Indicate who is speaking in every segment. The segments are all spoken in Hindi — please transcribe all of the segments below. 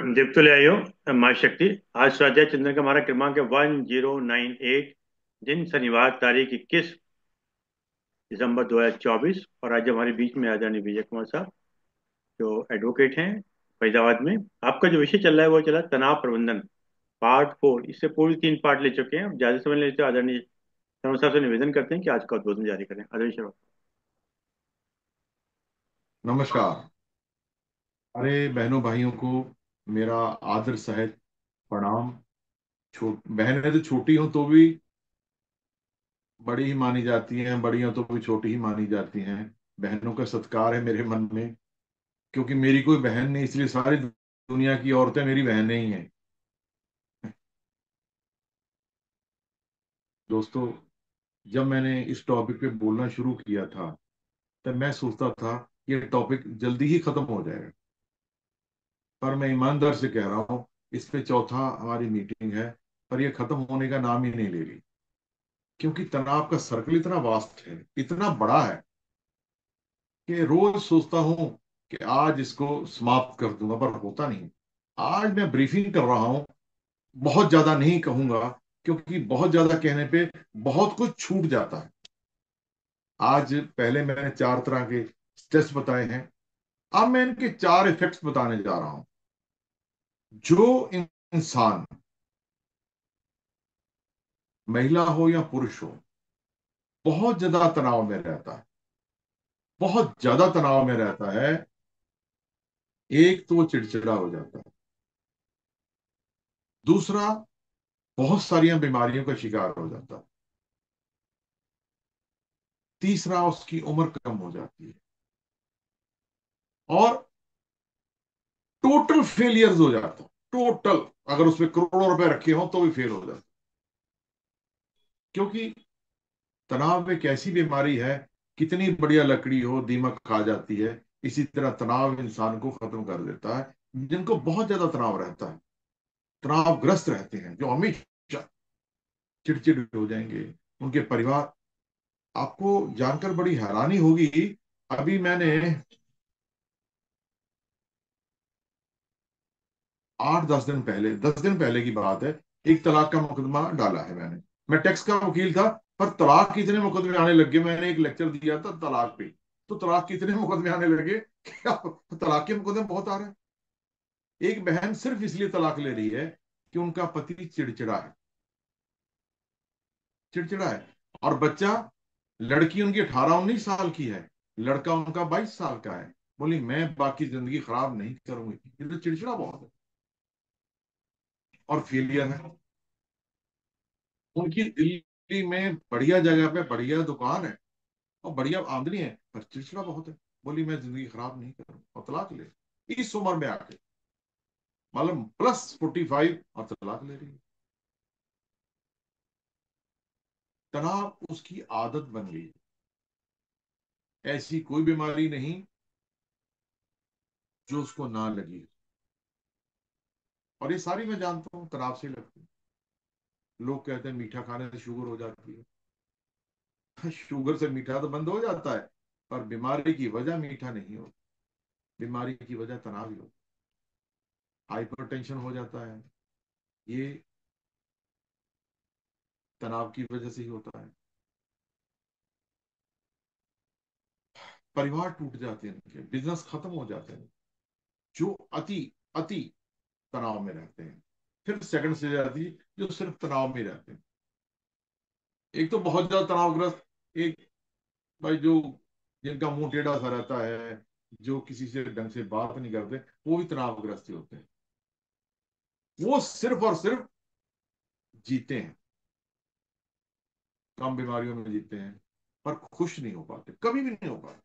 Speaker 1: जब तो ले आई हो माँ शक्ति। आज स्वाध्याय चिंतन का हमारा क्रमांक है 1098। दिन शनिवार तारीख 21 दिसंबर 2024। और आज हमारे बीच में आदरणीय विजय कुमार साहब जो एडवोकेट हैं फरीदाबाद में। आपका जो विषय चल रहा है वो चला तनाव प्रबंधन पार्ट 4। इससे पूर्व 3 पार्ट ले चुके हैं। अब ज्यादा समय लेते हुए आदरणीय शर्मा साहब से निवेदन करते हैं कि आज का उद्बोधन जारी करें। आदरणीय शर्मा।
Speaker 2: नमस्कार। अरे बहनों भाइयों को मेरा आदर सहित प्रणाम। बहनें तो छोटी हो तो भी बड़ी ही मानी जाती हैं, बड़ी हो तो भी छोटी ही मानी जाती हैं। बहनों का सत्कार है मेरे मन में, क्योंकि मेरी कोई बहन नहीं, इसलिए सारी दुनिया की औरतें मेरी बहनें ही हैं। दोस्तों, जब मैंने इस टॉपिक पे बोलना शुरू किया था तब मैं सोचता था ये टॉपिक जल्दी ही खत्म हो जाएगा। पर मैं ईमानदार से कह रहा हूँ, इस पे चौथा हमारी मीटिंग है, पर ये खत्म होने का नाम ही नहीं ले रही। क्योंकि तनाव का सर्कल इतना वास्ट है, इतना बड़ा है, कि रोज सोचता हूं कि आज इसको समाप्त कर दूंगा, पर होता नहीं। आज मैं ब्रीफिंग कर रहा हूं, बहुत ज्यादा नहीं कहूंगा, क्योंकि बहुत ज्यादा कहने पे बहुत कुछ छूट जाता है। आज पहले मैंने 4 तरह के स्ट्रेस बताए हैं। अब मैं इनके 4 इफेक्ट्स बताने जा रहा हूं। जो इंसान, महिला हो या पुरुष हो, बहुत ज्यादा तनाव में रहता है, बहुत ज्यादा तनाव में रहता है, एक तो वो चिड़चिड़ा हो जाता है। दूसरा, बहुत सारी बीमारियों का शिकार हो जाता है। तीसरा, उसकी उम्र कम हो जाती है। और टोटल फेलियर्स हो जाता है। टोटल, अगर उसमें करोड़ों रुपए रखे हो तो भी फेल हो जाता है। क्योंकि तनाव एक ऐसी बीमारी है, कितनी बढ़िया लकड़ी हो दीमक खा जाती है, इसी तरह तनाव इंसान को खत्म कर देता है। जिनको बहुत ज्यादा तनाव रहता है, तनावग्रस्त रहते हैं, जो हमेशा चिड़चिड़ हो जाएंगे, उनके परिवार, आपको जानकर बड़ी हैरानी होगी। अभी मैंने 8-10 दिन पहले, 10 दिन पहले की बात है, एक तलाक का मुकदमा डाला है मैंने। मैं टैक्स का वकील था, पर तलाक के इतने मुकदमे आने लगे। मैंने एक लेक्चर दिया था तलाक पे, तो तलाक के इतने मुकदमे आने लगे कि अब तलाक के मुकदमे बहुत आ रहे हैं। एक बहन सिर्फ इसलिए तलाक ले रही है कि उनका पति चिड़चिड़ा है, चिड़चिड़ा है। और बच्चा, लड़की उनकी 18-19 साल की है, लड़का उनका 22 साल का है। बोली मैं बाकी जिंदगी खराब नहीं करूंगी, ये तो चिड़चिड़ा बहुत है। और फेलियर है उनकी। दिल्ली में बढ़िया जगह पे बढ़िया दुकान है और बढ़िया आमदनी है, पर चिड़चिड़ा बहुत है। बोली मैं जिंदगी खराब नहीं करूँ, और तलाक ले, इस उम्र में आके, मतलब +45, और तलाक ले रही है। तनाव उसकी आदत बन गई है। ऐसी कोई बीमारी नहीं जो उसको ना लगी। और ये सारी मैं जानता हूँ तनाव से लगती है। लोग कहते हैं मीठा खाने से शुगर हो जाती है। शुगर से मीठा तो बंद हो जाता है, पर बीमारी की वजह मीठा नहीं होती। बीमारी की वजह तनाव ही होती है। हाइपरटेंशन हो जाता है, ये तनाव की वजह से ही होता है। परिवार टूट जाते हैं, उनके बिजनेस खत्म हो जाते हैं, जो अति अति तनाव में रहते हैं। फिर सेकंड स्टेज आती है, जो सिर्फ तनाव में रहते हैं। एक तो बहुत ज्यादा तनावग्रस्त, एक भाई जो, जिनका मुंह टेढ़ा सा रहता है, जो किसी से ढंग से बात नहीं करते, वो भी तनावग्रस्त ही होते हैं। वो सिर्फ और सिर्फ जीते हैं, कम बीमारियों में जीते हैं, पर खुश नहीं हो पाते, कभी भी नहीं हो पाते।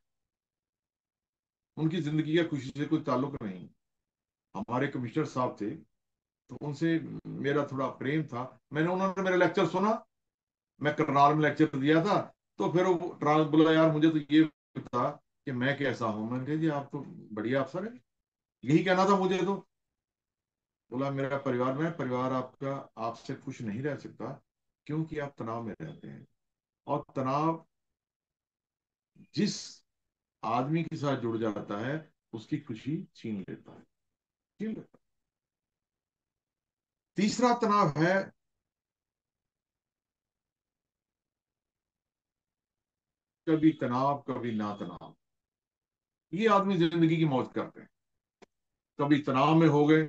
Speaker 2: उनकी जिंदगी का खुशी से कोई ताल्लुक नहीं। हमारे कमिश्नर साहब थे, तो उनसे मेरा थोड़ा प्रेम था। उन्होंने मेरा लेक्चर सुना, मैं करनाल में लेक्चर दिया था। तो फिर वो ट्रांस बोला, यार मुझे तो ये था कि मैं कैसा हूं। मैंने कहा जी आप तो बढ़िया अफसर है, यही कहना था मुझे तो। बोला मेरा परिवार में, परिवार आपका आपसे खुश नहीं रह सकता, क्योंकि आप तनाव में रहते हैं। और तनाव जिस आदमी के साथ जुड़ जाता है, उसकी खुशी छीन लेता है, छीन लेता है। तीसरा तनाव है कभी तनाव कभी ना तनाव। ये आदमी जिंदगी की मौज करते हैं, कभी तनाव में हो गए,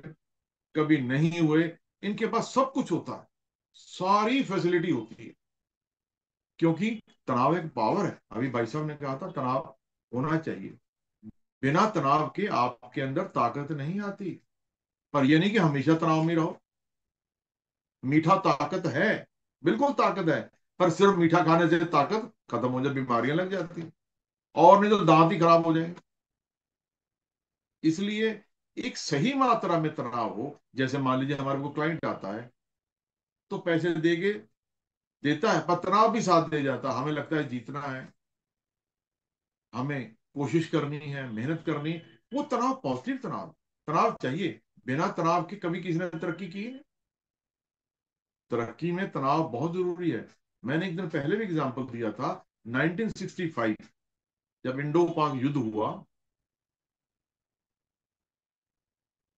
Speaker 2: कभी नहीं हुए। इनके पास सब कुछ होता है, सारी फैसिलिटी होती है, क्योंकि तनाव एक पावर है। अभी भाई साहब ने कहा था तनाव होना चाहिए। बिना तनाव के आपके अंदर ताकत नहीं आती। पर यह नहीं कि हमेशा तनाव में रहो। मीठा ताकत है, बिल्कुल ताकत है। पर सिर्फ मीठा खाने से ताकत खत्म हो जाए, बीमारियां लग जाती हैं, और नहीं तो दांत ही खराब हो जाएंगे। इसलिए एक सही मात्रा में तनाव हो। जैसे मान लीजिए हमारे को क्लाइंट आता है, तो पैसे देके देता है, पर तनाव भी साथ दे जाता है। हमें लगता है जीतना है, हमें कोशिश करनी है, मेहनत करनी है। वो तनाव पॉजिटिव तनाव, तनाव चाहिए। बिना तनाव के कभी किसी ने तरक्की की है? तरक्की में तनाव बहुत जरूरी है। मैंने एक दिन पहले भी एग्जांपल दिया था, 1965 जब इंडो पाक युद्ध हुआ,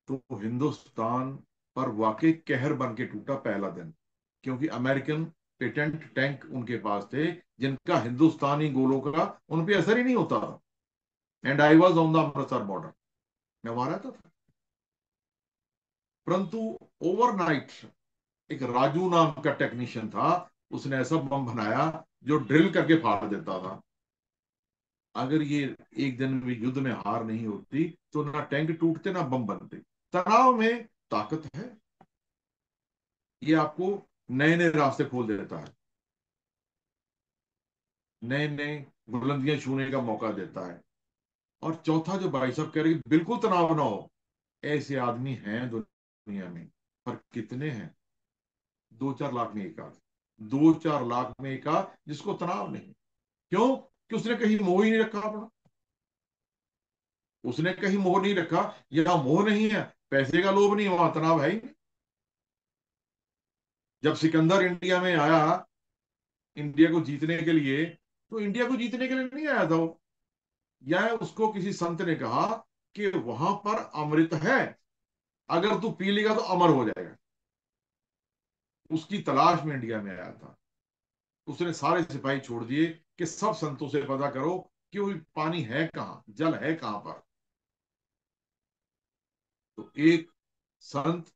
Speaker 2: तो हिंदुस्तान पर वाकई कहर बन के टूटा पहला दिन। क्योंकि अमेरिकन पेटेंट टैंक उनके पास थे, जिनका हिंदुस्तानी गोलों का उन पे असर ही नहीं होता था। And I was on the Amritsar border, मैं वहां रहता था। परंतु ओवरनाइट एक राजू नाम का टेक्नीशियन था, उसने ऐसा बम बनाया जो ड्रिल करके फाड़ देता था। अगर ये एक दिन भी युद्ध में हार नहीं होती, तो ना टैंक टूटते ना बम बनते। तनाव में ताकत है, ये आपको नए नए रास्ते खोल देता है, नए नए बुलंदियां छूने का मौका देता है। और चौथा जो भाई साहब कह रहे हैं कि बिल्कुल तनाव ना हो, ऐसे आदमी हैं दुनिया में, पर कितने हैं? 2-4 लाख में एक आध, 2-4 लाख में एक आध जिसको तनाव नहीं। क्यों? कि उसने कहीं मोह ही नहीं रखा अपना। उसने कहीं मोह नहीं रखा। यहां मोह नहीं है, पैसे का लोभ नहीं, वहां तनाव है ही नहीं। जब सिकंदर इंडिया में आया, इंडिया को जीतने के लिए, तो इंडिया को जीतने के लिए नहीं आया था वो। या उसको किसी संत ने कहा कि वहां पर अमृत है, अगर तू पी लेगा तो अमर हो जाएगा। उसकी तलाश में इंडिया में आया था। उसने सारे सिपाही छोड़ दिए कि सब संतों से पता करो कि वो पानी है कहाँ, जल है कहाँ पर। तो एक संत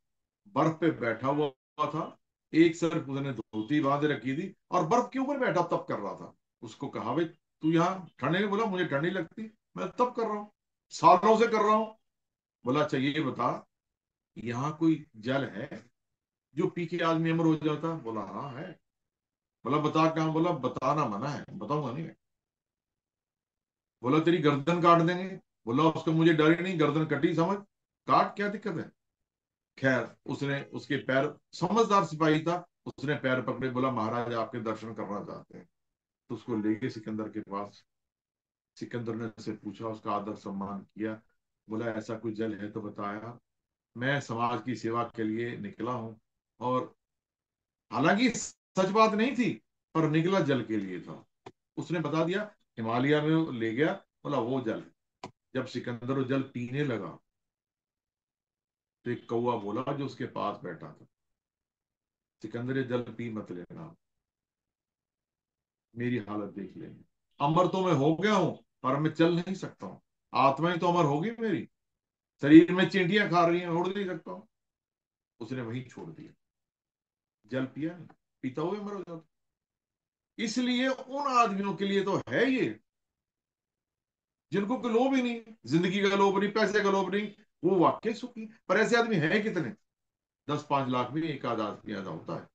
Speaker 2: बर्फ पे बैठा हुआ था, एक सिर्फ उसने धोती बांध रखी थी और बर्फ के ऊपर बैठा तप कर रहा था। उसको कहा, भाई तू यहाँ ठंड नहीं? बोला मुझे ठंड नहीं लगती, मैं तप कर रहा हूँ, सालों से कर रहा हूँ। बोला अच्छा ये बता, यहाँ कोई जल है जो पी के आदमी अमर हो जाता? बोला हाँ है। बोला बता कहाँ? बोला बताना मना है, बताऊंगा नहीं मैं। बोला तेरी गर्दन काट देंगे। बोला उसका मुझे डर ही नहीं, गर्दन कटी समझ, काट, क्या दिक्कत है? खैर उसने उसके पैर, समझदार सिपाही था, उसने पैर पकड़े, बोला महाराज आपके दर्शन करना चाहते हैं। तो उसको ले गए सिकंदर के पास। सिकंदर ने उससे पूछा, उसका आदर सम्मान किया। बोला ऐसा कोई जल है तो बताया, मैं समाज की सेवा के लिए निकला हूं। और हालांकि सच बात नहीं थी, पर निकला जल के लिए था। उसने बता दिया, हिमालय में वो ले गया। बोला वो जल। जब सिकंदर वो जल पीने लगा, तो एक कौवा बोला जो उसके पास बैठा था, सिकंदर ये जल पी मत लेना, मेरी हालत देख लेंगे। अमर तो मैं हो गया हूं, पर मैं चल नहीं सकता हूं। आत्मा ही तो अमर होगी मेरी, शरीर में चींटियां खा रही हैं, उड़ नहीं सकता हूं। उसने वहीं छोड़ दिया, जल पिया नहीं, पीता हुए अमर हो जाता। इसलिए उन आदमियों के लिए तो है ये, जिनको कोई लोभ ही नहीं, जिंदगी का लोभ नहीं, पैसे का लोभ नहीं, वो वाकई सुखी। पर ऐसे आदमी हैं कितने? 10-5 लाख में एक आध आदमी ऐसा होता है।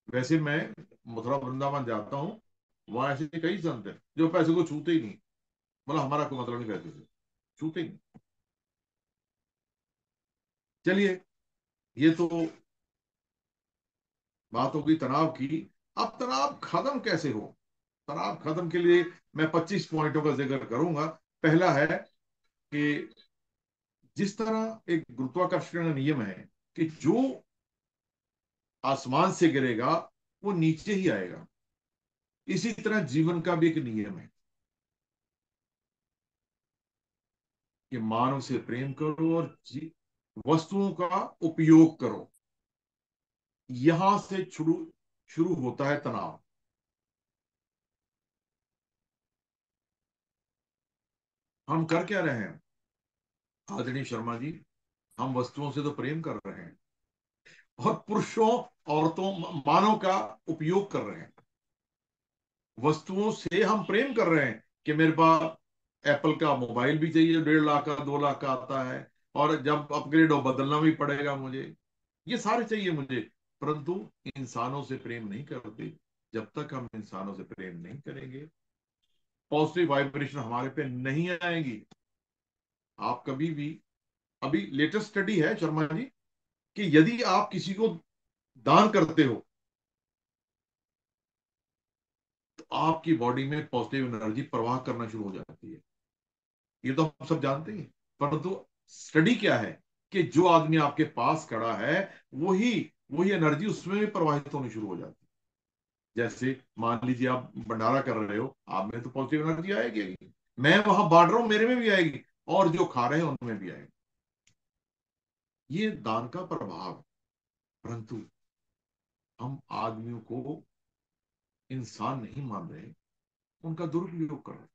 Speaker 2: वैसे मैं मथुरा वृंदावन जाता हूँ, वहां ऐसे कई संत हैं जो पैसे को छूते ही नहीं। मतलब हमारा कोई मतलब नहीं पैसे से, छूते ही नहीं। चलिए, ये तो बात हो गई तनाव की। अब तनाव खत्म कैसे हो? तनाव खत्म के लिए मैं 25 पॉइंटों का जिक्र करूंगा। पहला है कि जिस तरह एक गुरुत्वाकर्षण का नियम है कि जो आसमान से गिरेगा वो नीचे ही आएगा, इसी तरह जीवन का भी एक नियम है कि मानव से प्रेम करो और वस्तुओं का उपयोग करो। यहां से शुरू शुरू होता है तनाव। हम कर क्या रहे हैं आदरणीय शर्मा जी? हम वस्तुओं से तो प्रेम कर रहे हैं, और पुरुषों, औरतों, मानव का उपयोग कर रहे हैं। वस्तुओं से हम प्रेम कर रहे हैं कि मेरे पास एप्पल का मोबाइल भी चाहिए, 1.5 लाख का, 2 लाख का आता है, और जब अपग्रेड हो बदलना भी पड़ेगा मुझे। ये सारे चाहिए मुझे। परंतु इंसानों से प्रेम नहीं करते। जब तक हम इंसानों से प्रेम नहीं करेंगे, पॉजिटिव वाइब्रेशन हमारे पे नहीं आएगी। आप कभी भी, अभी लेटेस्ट स्टडी है शर्मा जी, कि यदि आप किसी को दान करते हो तो आपकी बॉडी में पॉजिटिव एनर्जी प्रवाह करना शुरू हो जाती है। ये तो हम सब जानते हैं। परंतु स्टडी क्या है कि जो आदमी आपके पास खड़ा है, वही वही एनर्जी उसमें भी प्रवाहित होनी शुरू हो जाती है। जैसे मान लीजिए आप भंडारा कर रहे हो, आप में तो पॉजिटिव एनर्जी आएगी, मैं वहां बांट रहा हूं, मेरे में भी आएगी, और जो खा रहे हैं उनमें भी आएगी। ये दान का प्रभाव है। परंतु हम आदमियों को इंसान नहीं मान रहे, उनका दुरुपयोग कर रहे हैं।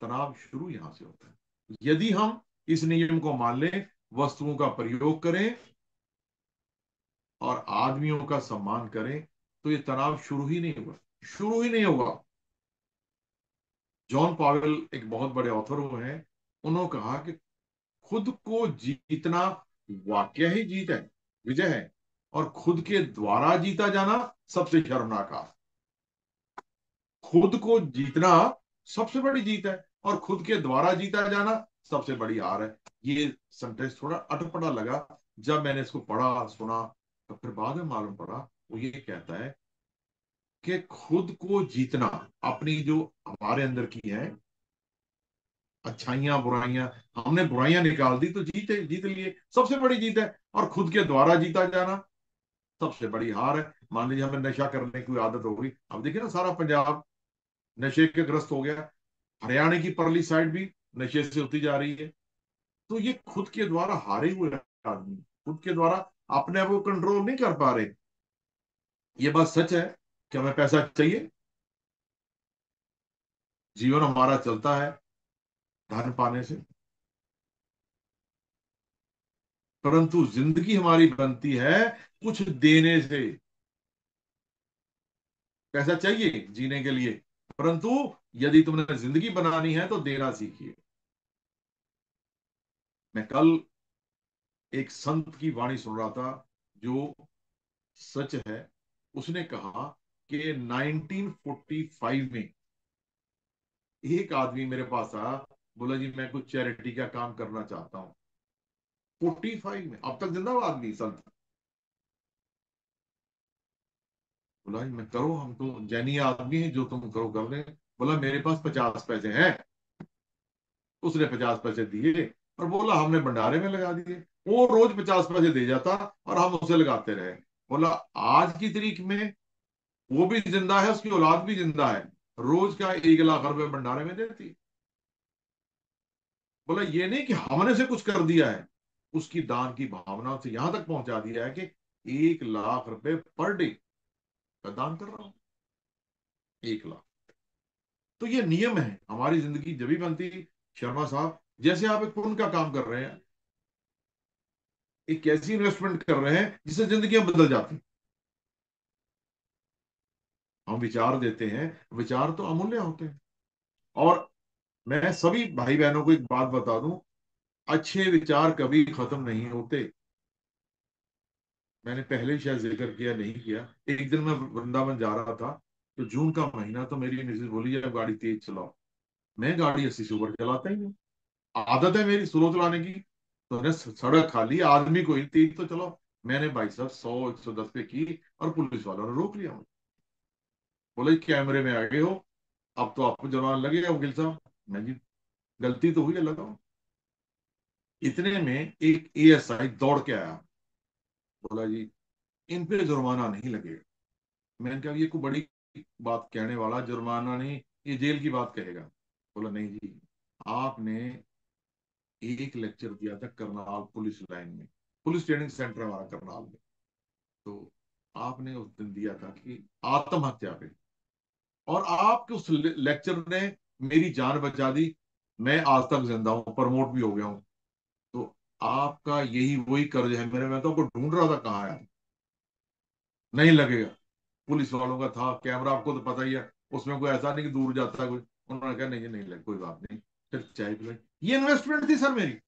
Speaker 2: तनाव शुरू यहां से होता है। यदि हम इस नियम को मान लें, वस्तुओं का प्रयोग करें और आदमियों का सम्मान करें, तो ये तनाव शुरू ही नहीं होगा, शुरू ही नहीं होगा। जॉन पॉवेल एक बहुत बड़े ऑथर हुए हैं, उन्होंने कहा कि खुद को जीतना वाकया ही जीत है, विजय है, और खुद के द्वारा जीता जाना सबसे शर्मनाक हार। खुद को जीतना सबसे बड़ी जीत है, और खुद के द्वारा जीता जाना सबसे बड़ी हार है। ये सेंटेंस थोड़ा अटपटा लगा जब मैंने इसको पढ़ा, सुना, तो फिर बाद में मालूम पड़ा वो ये कहता है कि खुद को जीतना, अपनी जो हमारे अंदर की है अच्छाइयां बुराइयां, हमने बुराइयां निकाल दी तो जीत लिए, सबसे बड़ी जीत है। और खुद के द्वारा जीता जाना सबसे बड़ी हार है। मान लीजिए हमें नशा करने की आदत हो गई, अब देखिए ना सारा पंजाब नशे के ग्रस्त हो गया, हरियाणा की परली साइड भी नशे से होती जा रही है। तो ये खुद के द्वारा हारे हुए आदमी, खुद के द्वारा अपने आप को कंट्रोल नहीं कर पा रहे। ये बात सच है कि हमें पैसा चाहिए, जीवन हमारा चलता है धन पाने से, परंतु जिंदगी हमारी बनती है कुछ देने से। पैसा चाहिए जीने के लिए, परंतु यदि तुमने जिंदगी बनानी है तो देना सीखिए। मैं कल एक संत की वाणी सुन रहा था, जो सच है। उसने कहा कि 1945 में एक आदमी मेरे पास आया, बोला जी मैं कुछ चैरिटी का काम करना चाहता हूँ। 45 में, अब तक जिंदा वो आदमी संत। बोला जी मैं करो, हम तो जैनी आदमी है, जो तुम करो कर दे। बोला मेरे पास 50 पैसे हैं। उसने 50 पैसे दिए और बोला हमने भंडारे में लगा दिए। वो रोज 50 पैसे दे जाता और हम उसे लगाते रहे। बोला आज की तारीख में वो भी जिंदा है, उसकी औलाद भी जिंदा है, रोज का 1 लाख रुपए भंडारे में देती। बोला ये नहीं कि हमने से कुछ कर दिया है, उसकी दान की भावना से यहां तक पहुंचा दिया है कि 1 लाख रुपए पर डे का दान कर रहा हूं। 1 लाख। तो ये नियम है, हमारी जिंदगी जब भी बनती, शर्मा साहब, जैसे आप एक पुण्य का काम कर रहे हैं, एक ऐसी इन्वेस्टमेंट कर रहे हैं जिससे जिंदगियां बदल जाती हैं। हम विचार देते हैं, विचार तो अमूल्य होते हैं। और मैं सभी भाई बहनों को एक बात बता दूं, अच्छे विचार कभी खत्म नहीं होते। मैंने पहले ही शायद जिक्र किया, नहीं किया। एक दिन मैं वृंदावन जा रहा था, तो जून का महीना, तो मेरी मिसेज बोली अब गाड़ी तेज चलाओ। मैं गाड़ी 80 से ऊपर चलाता ही नहीं, आदत है मेरी स्लो चलाने की। तो मैंने सड़क खाली, आदमी को ही तेज तो चलाओ। मैंने भाई साहब 100 110 पे की, और पुलिस वालों ने रोक लिया मुझे। बोले कैमरे में आ गए हो, अब तो आपको जुर्माना लगेगा वकील साहब। मैं जी गलती तो हुई है, लगाओ। इतने में एक एएसआई दौड़ के आया, बोला जी इन पे जुर्माना नहीं लगेगा। मैंने कहा ये कोई बड़ी बात कहने वाला, जुर्माना नहीं, ये जेल की बात कहेगा। बोला नहीं जी, आपने एक लेक्चर दिया था करनाल पुलिस लाइन में, पुलिस ट्रेनिंग सेंटर हमारा करनाल में। तो आपने उस दिन दिया था कि आत्महत्या पे, और आपके उस लेक्चर ने मेरी जान बचा दी। मैं आज तक जिंदा हूं, प्रमोट भी हो गया हूं। तो आपका यही वही कर्ज है मेरे। मैं तो आपको ढूंढ रहा था, कहाँ है। नहीं लगेगा। पुलिस वालों का था कैमरा, आपको तो पता ही है, उसमें कोई ऐसा नहीं कि दूर जाता है कोई। उन्होंने कहा नहीं नहीं लग, कोई बात नहीं। फिर चाय पिलाई। ये इन्वेस्टमेंट थी सर मेरी।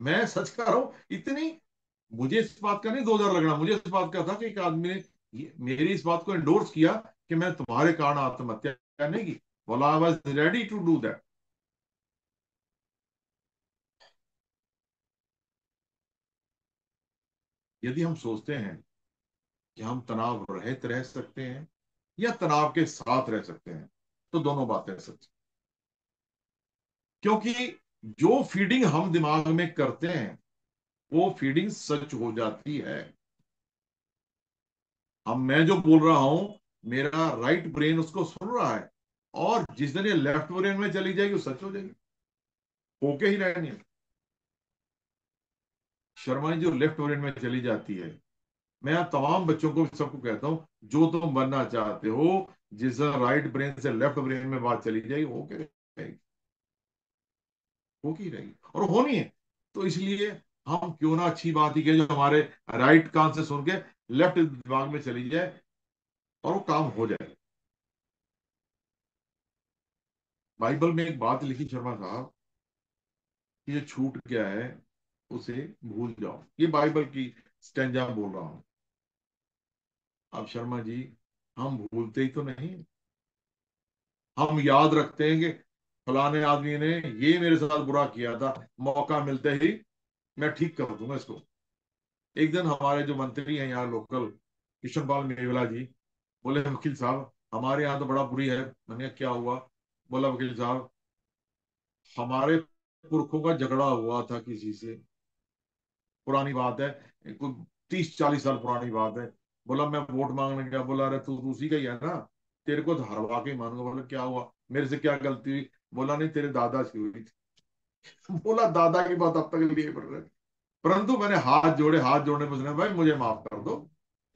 Speaker 2: मैं सच कह रहा हूं इतनी। मुझे इस बात का नहीं 2,000 लगना, मुझे इस बात का था कि एक आदमी ने मेरी इस बात को एंडोर्स किया कि मैं तुम्हारे कारण आत्महत्या करने की, बोला I was ready to do that. यदि हम सोचते हैं कि हम तनाव रहित रह सकते हैं या तनाव के साथ रह सकते हैं, तो दोनों बातें सच। क्योंकि जो फीडिंग हम दिमाग में करते हैं वो फीडिंग सच हो जाती है। अब मैं जो बोल रहा हूं, मेरा राइट ब्रेन उसको सुन रहा है, और जिस दिन ये लेफ्ट ब्रेन में चली जाएगी वो सच हो जाएगी, होके ही रहनी है। शर्मा जी, जो लेफ्ट ब्रेन में चली जाती है, मैं आप तमाम बच्चों को सबको कहता हूं, जो तुम बनना चाहते हो, जिस राइट ब्रेन से लेफ्ट ब्रेन में बात चली जाएगी, होके रहेगी, होगी रहेगी और होनी है। तो इसलिए हम क्यों ना अच्छी बात ही कहें जो हमारे राइट कान से सुन के लेफ्ट दिमाग में चली जाए और वो काम हो जाए। बाइबल में एक बात लिखी शर्मा साहब, कि जो छूट गया है उसे भूल जाओ। ये बाइबल की स्टेंजा बोल रहा हूं। अब शर्मा जी, हम भूलते ही तो नहीं। हम याद रखते हैं कि फलाने आदमी ने ये मेरे साथ बुरा किया था, मौका मिलते ही मैं ठीक कर दूंगा इसको। एक दिन हमारे जो मंत्री हैं यहाँ लोकल, किशन पाल मेवला जी, बोले वकील साहब हमारे यहाँ तो बड़ा बुरी है। मैंने कहा क्या हुआ? बोला वकील साहब हमारे पुरखों का झगड़ा हुआ था किसी से, पुरानी बात है, कोई 30-40 साल पुरानी बात है। बोला मैं वोट मांगने गया। बोला अरे तू तो उसी का ही है ना, तेरे को तो हरवा के ही मानूंगा। बोला क्या हुआ, मेरे से क्या गलती हुई? बोला नहीं, तेरे दादा से हुई थी। बोला दादा की बात अब तक लिए पड़ रहे, परंतु मैंने हाथ जोड़े, हाथ जोड़ने में उसने, भाई मुझे माफ कर दो,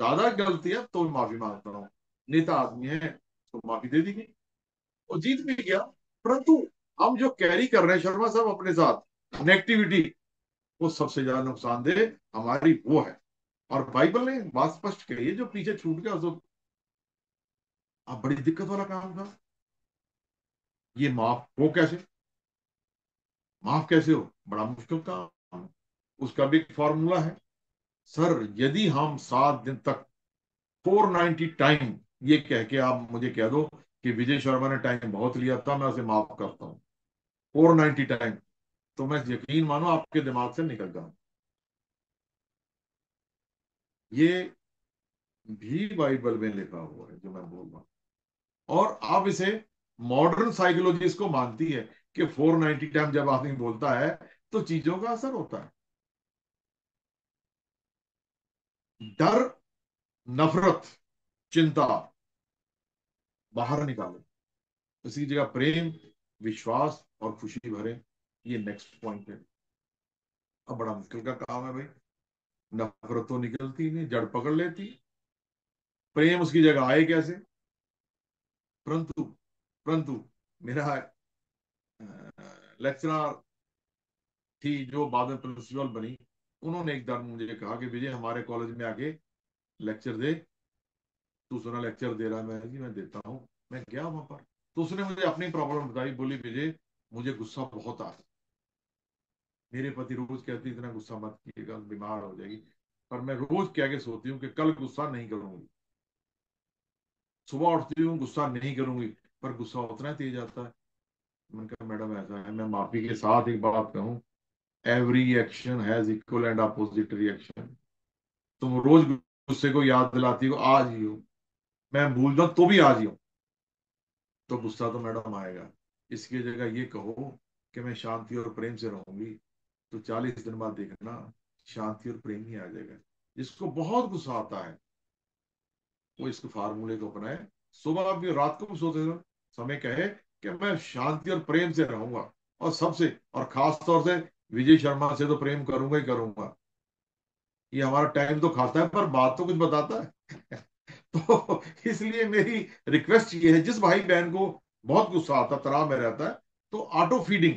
Speaker 2: दादा की गलती है तो माफी मांगता हूँ, नेता आदमी है तो माफी दे दी गई, वो जीत भी गया। परंतु हम जो कैरी कर रहे हैं शर्मा साहब अपने साथ नेगेटिविटी, वो सबसे ज्यादा नुकसानदेह हमारी वो है। और बाइबल ने बात स्पष्ट कही है, जो पीछे छूट गया उसको, अब बड़ी दिक्कत वाला काम था। ये माफ हो कैसे? माफ कैसे हो? बड़ा मुश्किल काम है। उसका भी एक फॉर्मूला है सर। यदि हम 7 दिन तक 490 टाइम ये कह के आप मुझे कह दो कि विजय शर्मा ने टाइम बहुत लिया था, मैं उसे माफ करता हूँ 490 टाइम, तो मैं यकीन मानो आपके दिमाग से निकल जाऊं। ये भी बाइबल में लिखा हुआ है जो मैं बोल रहा हूं। और आप इसे, मॉडर्न साइकोलॉजी इसको मानती है कि 490 टाइम जब आदमी बोलता है तो चीजों का असर होता है। डर, नफरत, चिंता बाहर निकालो, इसी जगह प्रेम, विश्वास और खुशी भरे। ये नेक्स्ट पॉइंट है। अब बड़ा मुश्किल का काम है भाई। नफरत तो निकलती नहीं, जड़ पकड़ लेती, प्रेम उसकी जगह आए कैसे? परंतु परंतु मेरा लेक्चरर थी जो बाद में प्रिंसिपल बनी, उन्होंने एक बार मुझे कहा कि विजय हमारे कॉलेज में आके लेक्चर दे। तू सुना लेक्चर दे रहा है? मैं जी मैं देता हूँ। मैं गया वहां पर, तो उसने मुझे अपनी प्रॉब्लम बताई। बोली विजय मुझे गुस्सा बहुत आ रहा है, मेरे पति रोज कहती इतना गुस्सा मत कीजिएगा बीमार हो जाएगी, पर मैं रोज कह के सोती हूँ कि कल गुस्सा नहीं करूंगी। सुबह उठती हूँ गुस्सा नहीं करूंगी, पर गुस्सा उतना ही तेज आता है। मैंने कहा मैडम ऐसा है, मैं माफी के साथ एक बात कहूँ, every action has equal and opposite reaction. तुम रोज गुस्से को याद दिलाती हो, आज ही हो, मैं भूल जाऊं तो भी आज ही हो, तो गुस्सा तो मैडम आएगा। इसकी जगह ये कहो कि मैं शांति और प्रेम से रहूंगी, तो 40 दिन बाद देखना शांति और प्रेम ही आ जाएगा। जिसको बहुत गुस्सा आता है वो इस फार्मूले को अपनाए, सुबह भी रात को भी सोते समय कहे कि मैं शांति और प्रेम से रहूंगा, और सबसे और खास तौर से विजय शर्मा से तो प्रेम करूंगा ही करूंगा। ये हमारा टाइम तो खाता है पर बात तो कुछ बताता है। तो इसलिए मेरी रिक्वेस्ट ये है, जिस भाई बहन को बहुत गुस्सा आता, तनाव में रहता है, तो ऑटो फीडिंग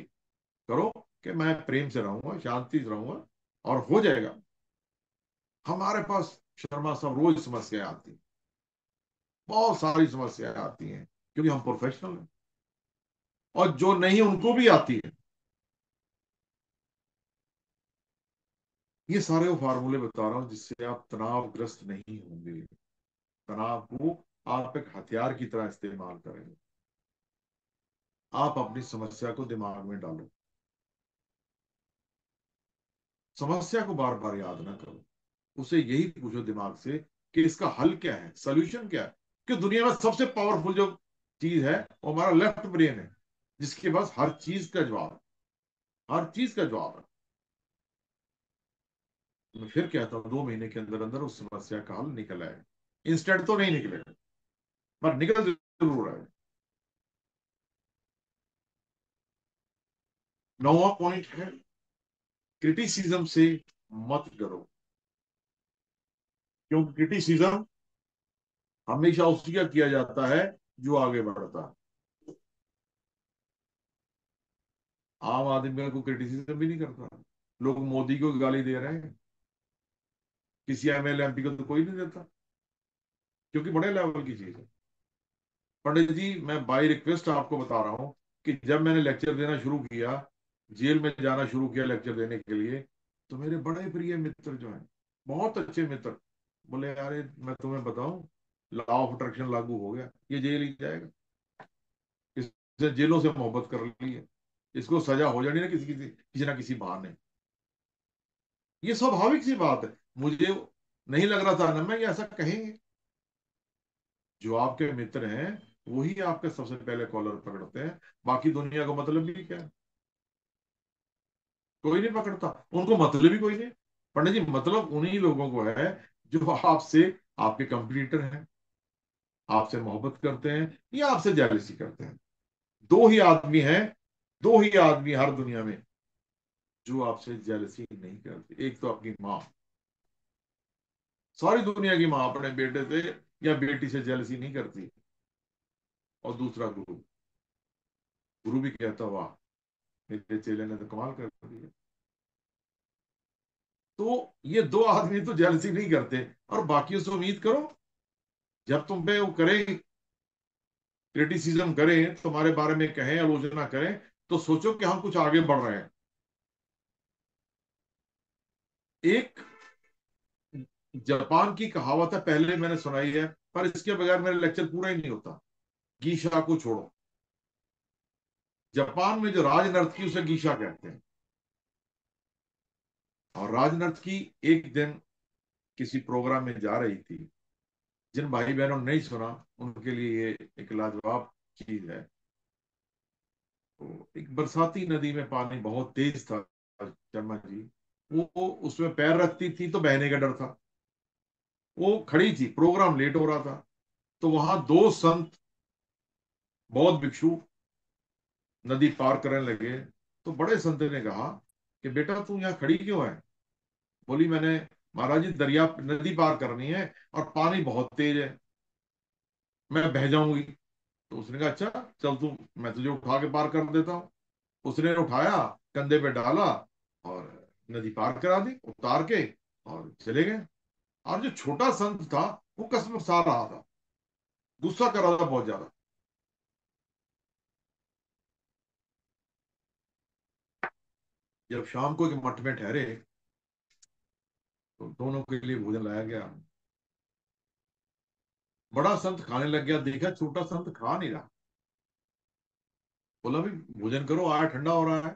Speaker 2: करो कि मैं प्रेम से रहूंगा, शांति से रहूंगा, और हो जाएगा। हमारे पास शर्मा साहब रोज समस्याएं आती हैं, बहुत सारी समस्याएं आती हैं, क्योंकि हम प्रोफेशनल हैं, और जो नहीं उनको भी आती है। ये सारे वो फार्मूले बता रहा हूं जिससे आप तनावग्रस्त नहीं होंगे। तनाव को आप एक हथियार की तरह इस्तेमाल करेंगे। आप अपनी समस्या को दिमाग में डालो, समस्या को बार बार याद ना करो, उसे यही पूछो दिमाग से कि इसका हल क्या है, सोल्यूशन क्या है। कि दुनिया में सबसे पावरफुल जो चीज है वो हमारा लेफ्ट ब्रेन है, जिसके पास हर चीज का जवाब है, हर चीज का जवाब है। मैं फिर कहता हूँ 2 महीने के अंदर अंदर उस समस्या का हल निकल आएगा। इंस्टेंट तो नहीं निकलेगा, पर निकल जरूर आएगा। 9वां पॉइंट है, क्रिटिसिज्म से मत डरो, क्योंकि क्रिटिसिज्म हमेशा उसी का किया जाता है जो आगे बढ़ता है। आम आदमी को क्रिटिसिज्म भी नहीं करता। लोग मोदी को गाली दे रहे हैं, किसी एमएलए एमपी को तो कोई नहीं देता, क्योंकि बड़े लेवल की चीज है। पंडित जी, मैं बाई रिक्वेस्ट आपको बता रहा हूं कि जब मैंने लेक्चर देना शुरू किया, जेल में जाना शुरू किया लेक्चर देने के लिए, तो मेरे बड़े प्रिय मित्र जो हैं, बहुत अच्छे मित्र, बोले यार मैं तुम्हें बताऊं, लॉ ऑफ अट्रैक्शन लागू हो गया, ये जेल ही जाएगा, इसने जेलों से मोहब्बत कर ली है, इसको सजा हो जानी ना किसी किसी किसी ना किसी बहाने। ये स्वाभाविक सी बात है। मुझे नहीं लग रहा था ना मैं ये ऐसा कहेंगे। जो आपके मित्र हैं वही आपके सबसे पहले कॉलर पकड़ते हैं, बाकी दुनिया को मतलब भी क्या है? कोई नहीं पकड़ता, उनको मतलब ही कोई नहीं। पंडित जी, मतलब उन्हीं लोगों को है जो आपसे, आपके कंपटीटर हैं, आपसे मोहब्बत करते हैं या आपसे जेलसी करते हैं। दो ही आदमी हैं, दो ही आदमी हर दुनिया में जो आपसे जेलसी नहीं करते। एक तो आपकी माँ, सारी दुनिया की माँ अपने बेटे से या बेटी से जेलसी नहीं करती। और दूसरा गुरु, गुरु भी कहता वाह, मेरे चेले ने तो कमाल कर दिया। तो ये दो आदमी तो जेलसी नहीं करते, और बाकियों से उम्मीद करो जब तुम पे वो करें, क्रिटिसिज्म करें, तुम्हारे बारे में कहें, आलोचना करें, तो सोचो कि हम कुछ आगे बढ़ रहे हैं। एक जापान की कहावत है, पहले मैंने सुनाई है, पर इसके बगैर मेरा लेक्चर पूरा ही नहीं होता। गीशा को छोड़ो, जापान में जो राजनर्तकी उसे गीशा कहते हैं। और राजनर्तकी एक दिन किसी प्रोग्राम में जा रही थी। जिन भाई बहनों ने नहीं सुना उनके लिए ये एक लाजवाब चीज है। तो एक बरसाती नदी में पानी बहुत तेज था, शर्मा जी, वो उसमें पैर रखती थी तो बहने का डर था। वो खड़ी थी, प्रोग्राम लेट हो रहा था, तो वहां दो संत, बौद्ध भिक्षु, नदी पार करने लगे। तो बड़े संत ने कहा कि बेटा तू यहाँ खड़ी क्यों है? बोली मैंने, महाराज जी दरिया नदी पार करनी है और पानी बहुत तेज है, मैं बह जाऊंगी। तो उसने कहा अच्छा, चल तू, मैं तुझे उठा के पार कर देता हूँ। उसने उठाया, कंधे पे डाला, और नदी पार करा दी उतार के, और चले गए। और जो छोटा संत था वो कसम खा रहा था, गुस्सा कर रहा था बहुत ज्यादा। जब शाम को एक मठ में ठहरे, तो दोनों के लिए भोजन लाया गया। बड़ा संत खाने लग गया, देखा छोटा संत खा नहीं रहा। बोला भी भोजन करो, आया ठंडा हो रहा है,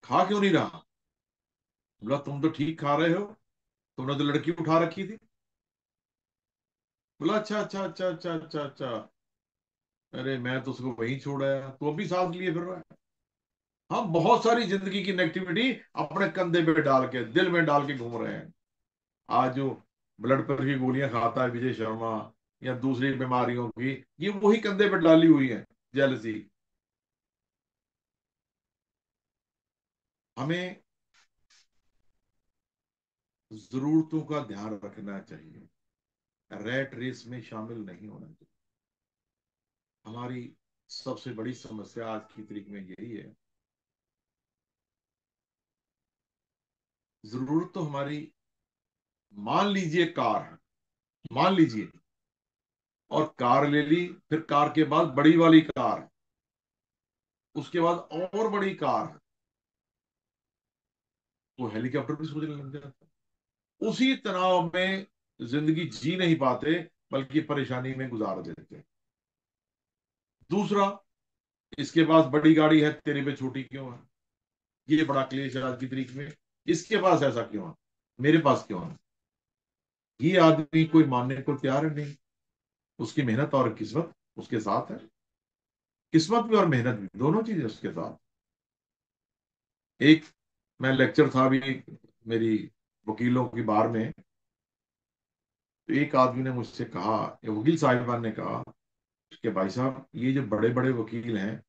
Speaker 2: खा क्यों नहीं रहा? बोला तुम तो ठीक खा रहे हो, तुमने तो लड़की उठा रखी थी। बोला अच्छा अच्छा अच्छा अच्छा अच्छा अच्छा, अरे मैं तो उसको वहीं छोड़ आया, तो अभी सांस लिए फिर रहा है। हम बहुत सारी जिंदगी की नेगेटिविटी अपने कंधे पे डाल के, दिल में डाल के घूम रहे हैं। आज जो ब्लड प्रेशर की गोलियां खाता है विजय शर्मा, या दूसरी बीमारियों की, ये वही कंधे पे डाली हुई है, जेलसी। हमें जरूरतों का ध्यान रखना चाहिए, रैट रेस में शामिल नहीं होना चाहिए। हमारी सबसे बड़ी समस्या आज की तारीख में यही है। जरूरत तो हमारी, मान लीजिए कार है, मान लीजिए, और कार ले ली, फिर कार के बाद बड़ी वाली कार, उसके बाद और बड़ी कार, वो हेलीकॉप्टर भी सोचने लग जाता है। उसी तनाव में जिंदगी जी नहीं पाते, बल्कि परेशानी में गुजार देते हैं। दूसरा, इसके पास बड़ी गाड़ी है, तेरे पे छोटी क्यों है? ये बड़ा क्लेश है आज की तारीख में। इसके पास ऐसा क्यों है, मेरे पास क्यों है? ये आदमी कोई मानने को तैयार नहीं। उसकी मेहनत और किस्मत उसके साथ है। किस्मत भी और मेहनत भी, दोनों चीजें उसके साथ। एक, मैं लेक्चर था अभी मेरी वकीलों की बार में, तो एक आदमी ने मुझसे कहा, ये वकील साहिबान ने कहा कि भाई साहब, ये जो बड़े बड़े वकील हैं,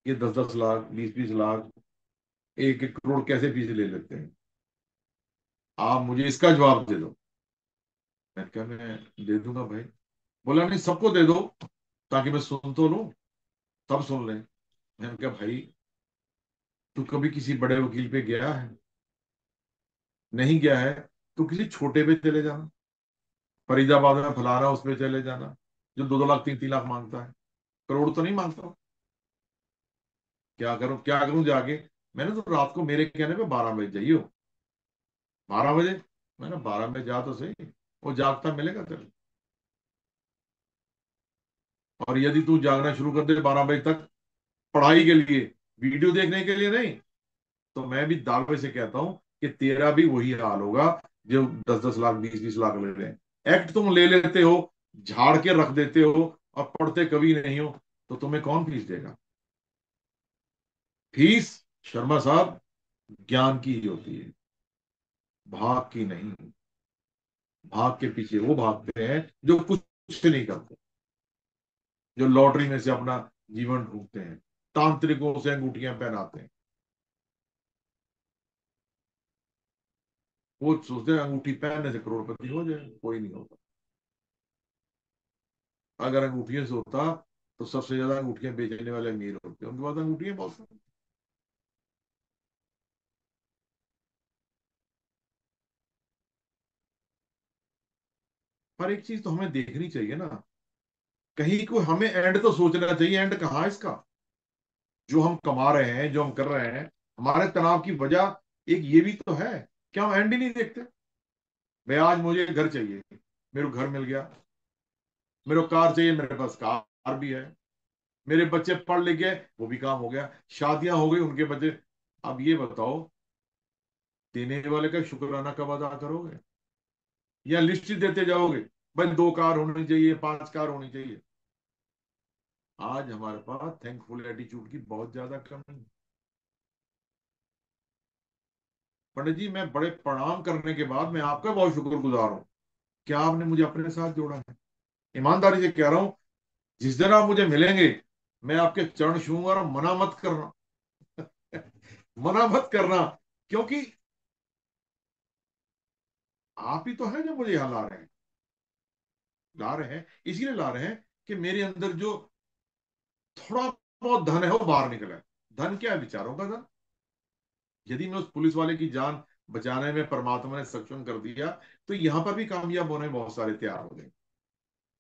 Speaker 2: ये 10-10 लाख, 20-20 लाख, 1-1 करोड़ कैसे फीस ले लेते हैं? आप मुझे इसका जवाब दे दो। मैं क्या, मैं दे दूंगा भाई। बोला नहीं, सबको दे दो, ताकि मैं सुन तो लूं, सब सुन लें। मैंने कहा भाई, तू कभी किसी बड़े वकील पे गया है? नहीं गया है, तो किसी छोटे पे चले जाना। फरीदाबाद में फलाना, उस पे चले जाना, जो 2-2 लाख 3-3 लाख मांगता है। करोड़ तो नहीं मांगता। क्या करूं, क्या करूं जाके? मैंने तो रात को मेरे कहने पे 12 बजे जाइयो। 12 बजे? मैंने 12 बजे जा तो सही, वो जागता मिलेगा तेरे। और यदि तू जागना शुरू कर दे 12 बजे तक, पढ़ाई के लिए, वीडियो देखने के लिए नहीं, तो मैं भी दावे से कहता हूं कि तेरा भी वही हाल होगा, जो 10-10 लाख 20-20 लाख ले रहे हैं। एक्ट तुम ले लेते हो, झाड़ के रख देते हो, और पढ़ते कभी नहीं हो, तो तुम्हें कौन फीस देगा? फीस, शर्मा साहब, ज्ञान की ही होती है, भाग की नहीं। भाग के पीछे वो भागते हैं जो कुछ नहीं करते, जो लॉटरी में से अपना जीवन ढूंढते हैं, तांत्रिकों से अंगूठियां पहनाते हैं। वो सोचते हैं अंगूठी पहनने से करोड़पति हो जाए, कोई नहीं होता। अगर अंगूठियों से होता, तो सबसे ज्यादा अंगूठियां बेचने वाले अमीर होते, उनके पास अंगूठियां बहुत हैं। पर एक चीज तो हमें देखनी चाहिए ना, कहीं को हमें एंड तो सोचना चाहिए। एंड कहाँ है इसका? जो हम कमा रहे हैं, जो हम कर रहे हैं, हमारे तनाव की वजह एक ये भी तो है। क्या हम एंड ही नहीं देखते? भाई, आज मुझे घर चाहिए, मेरे को घर मिल गया। मेरे को कार चाहिए, मेरे पास कार भी है। मेरे बच्चे पढ़ लिख गए, वो भी काम हो गया। शादियां हो गई, उनके बच्चे। अब ये बताओ, देने वाले का शुक्राना कब अदा करोगे? या लिस्ट ही देते जाओगे, भाई 2 कार होनी चाहिए, 5 कार होनी चाहिए? आज हमारे पास थैंकफुल एटीट्यूड की बहुत ज्यादा कमी है। पंडित जी, मैं बड़े प्रणाम करने के बाद मैं आपका बहुत शुक्रगुजार हूँ, क्या आपने मुझे अपने साथ जोड़ा है। ईमानदारी से कह रहा हूँ, जिस दिन आप मुझे मिलेंगे, मैं आपके चरण छूंगा, और मना मत करना। मना मत करना, क्योंकि आप ही तो हैं जो मुझे यहाँ ला रहे हैं। ला रहे हैं इसीलिए ला रहे हैं कि मेरे अंदर जो थोड़ा बहुत धन है, वो बाहर निकला है। धन क्या है? विचारों का धन। यदि मैं उस पुलिस वाले की जान बचाने में परमात्मा ने सक्षम कर दिया, तो यहां पर भी कामयाब होने में बहुत सारे तैयार हो गए।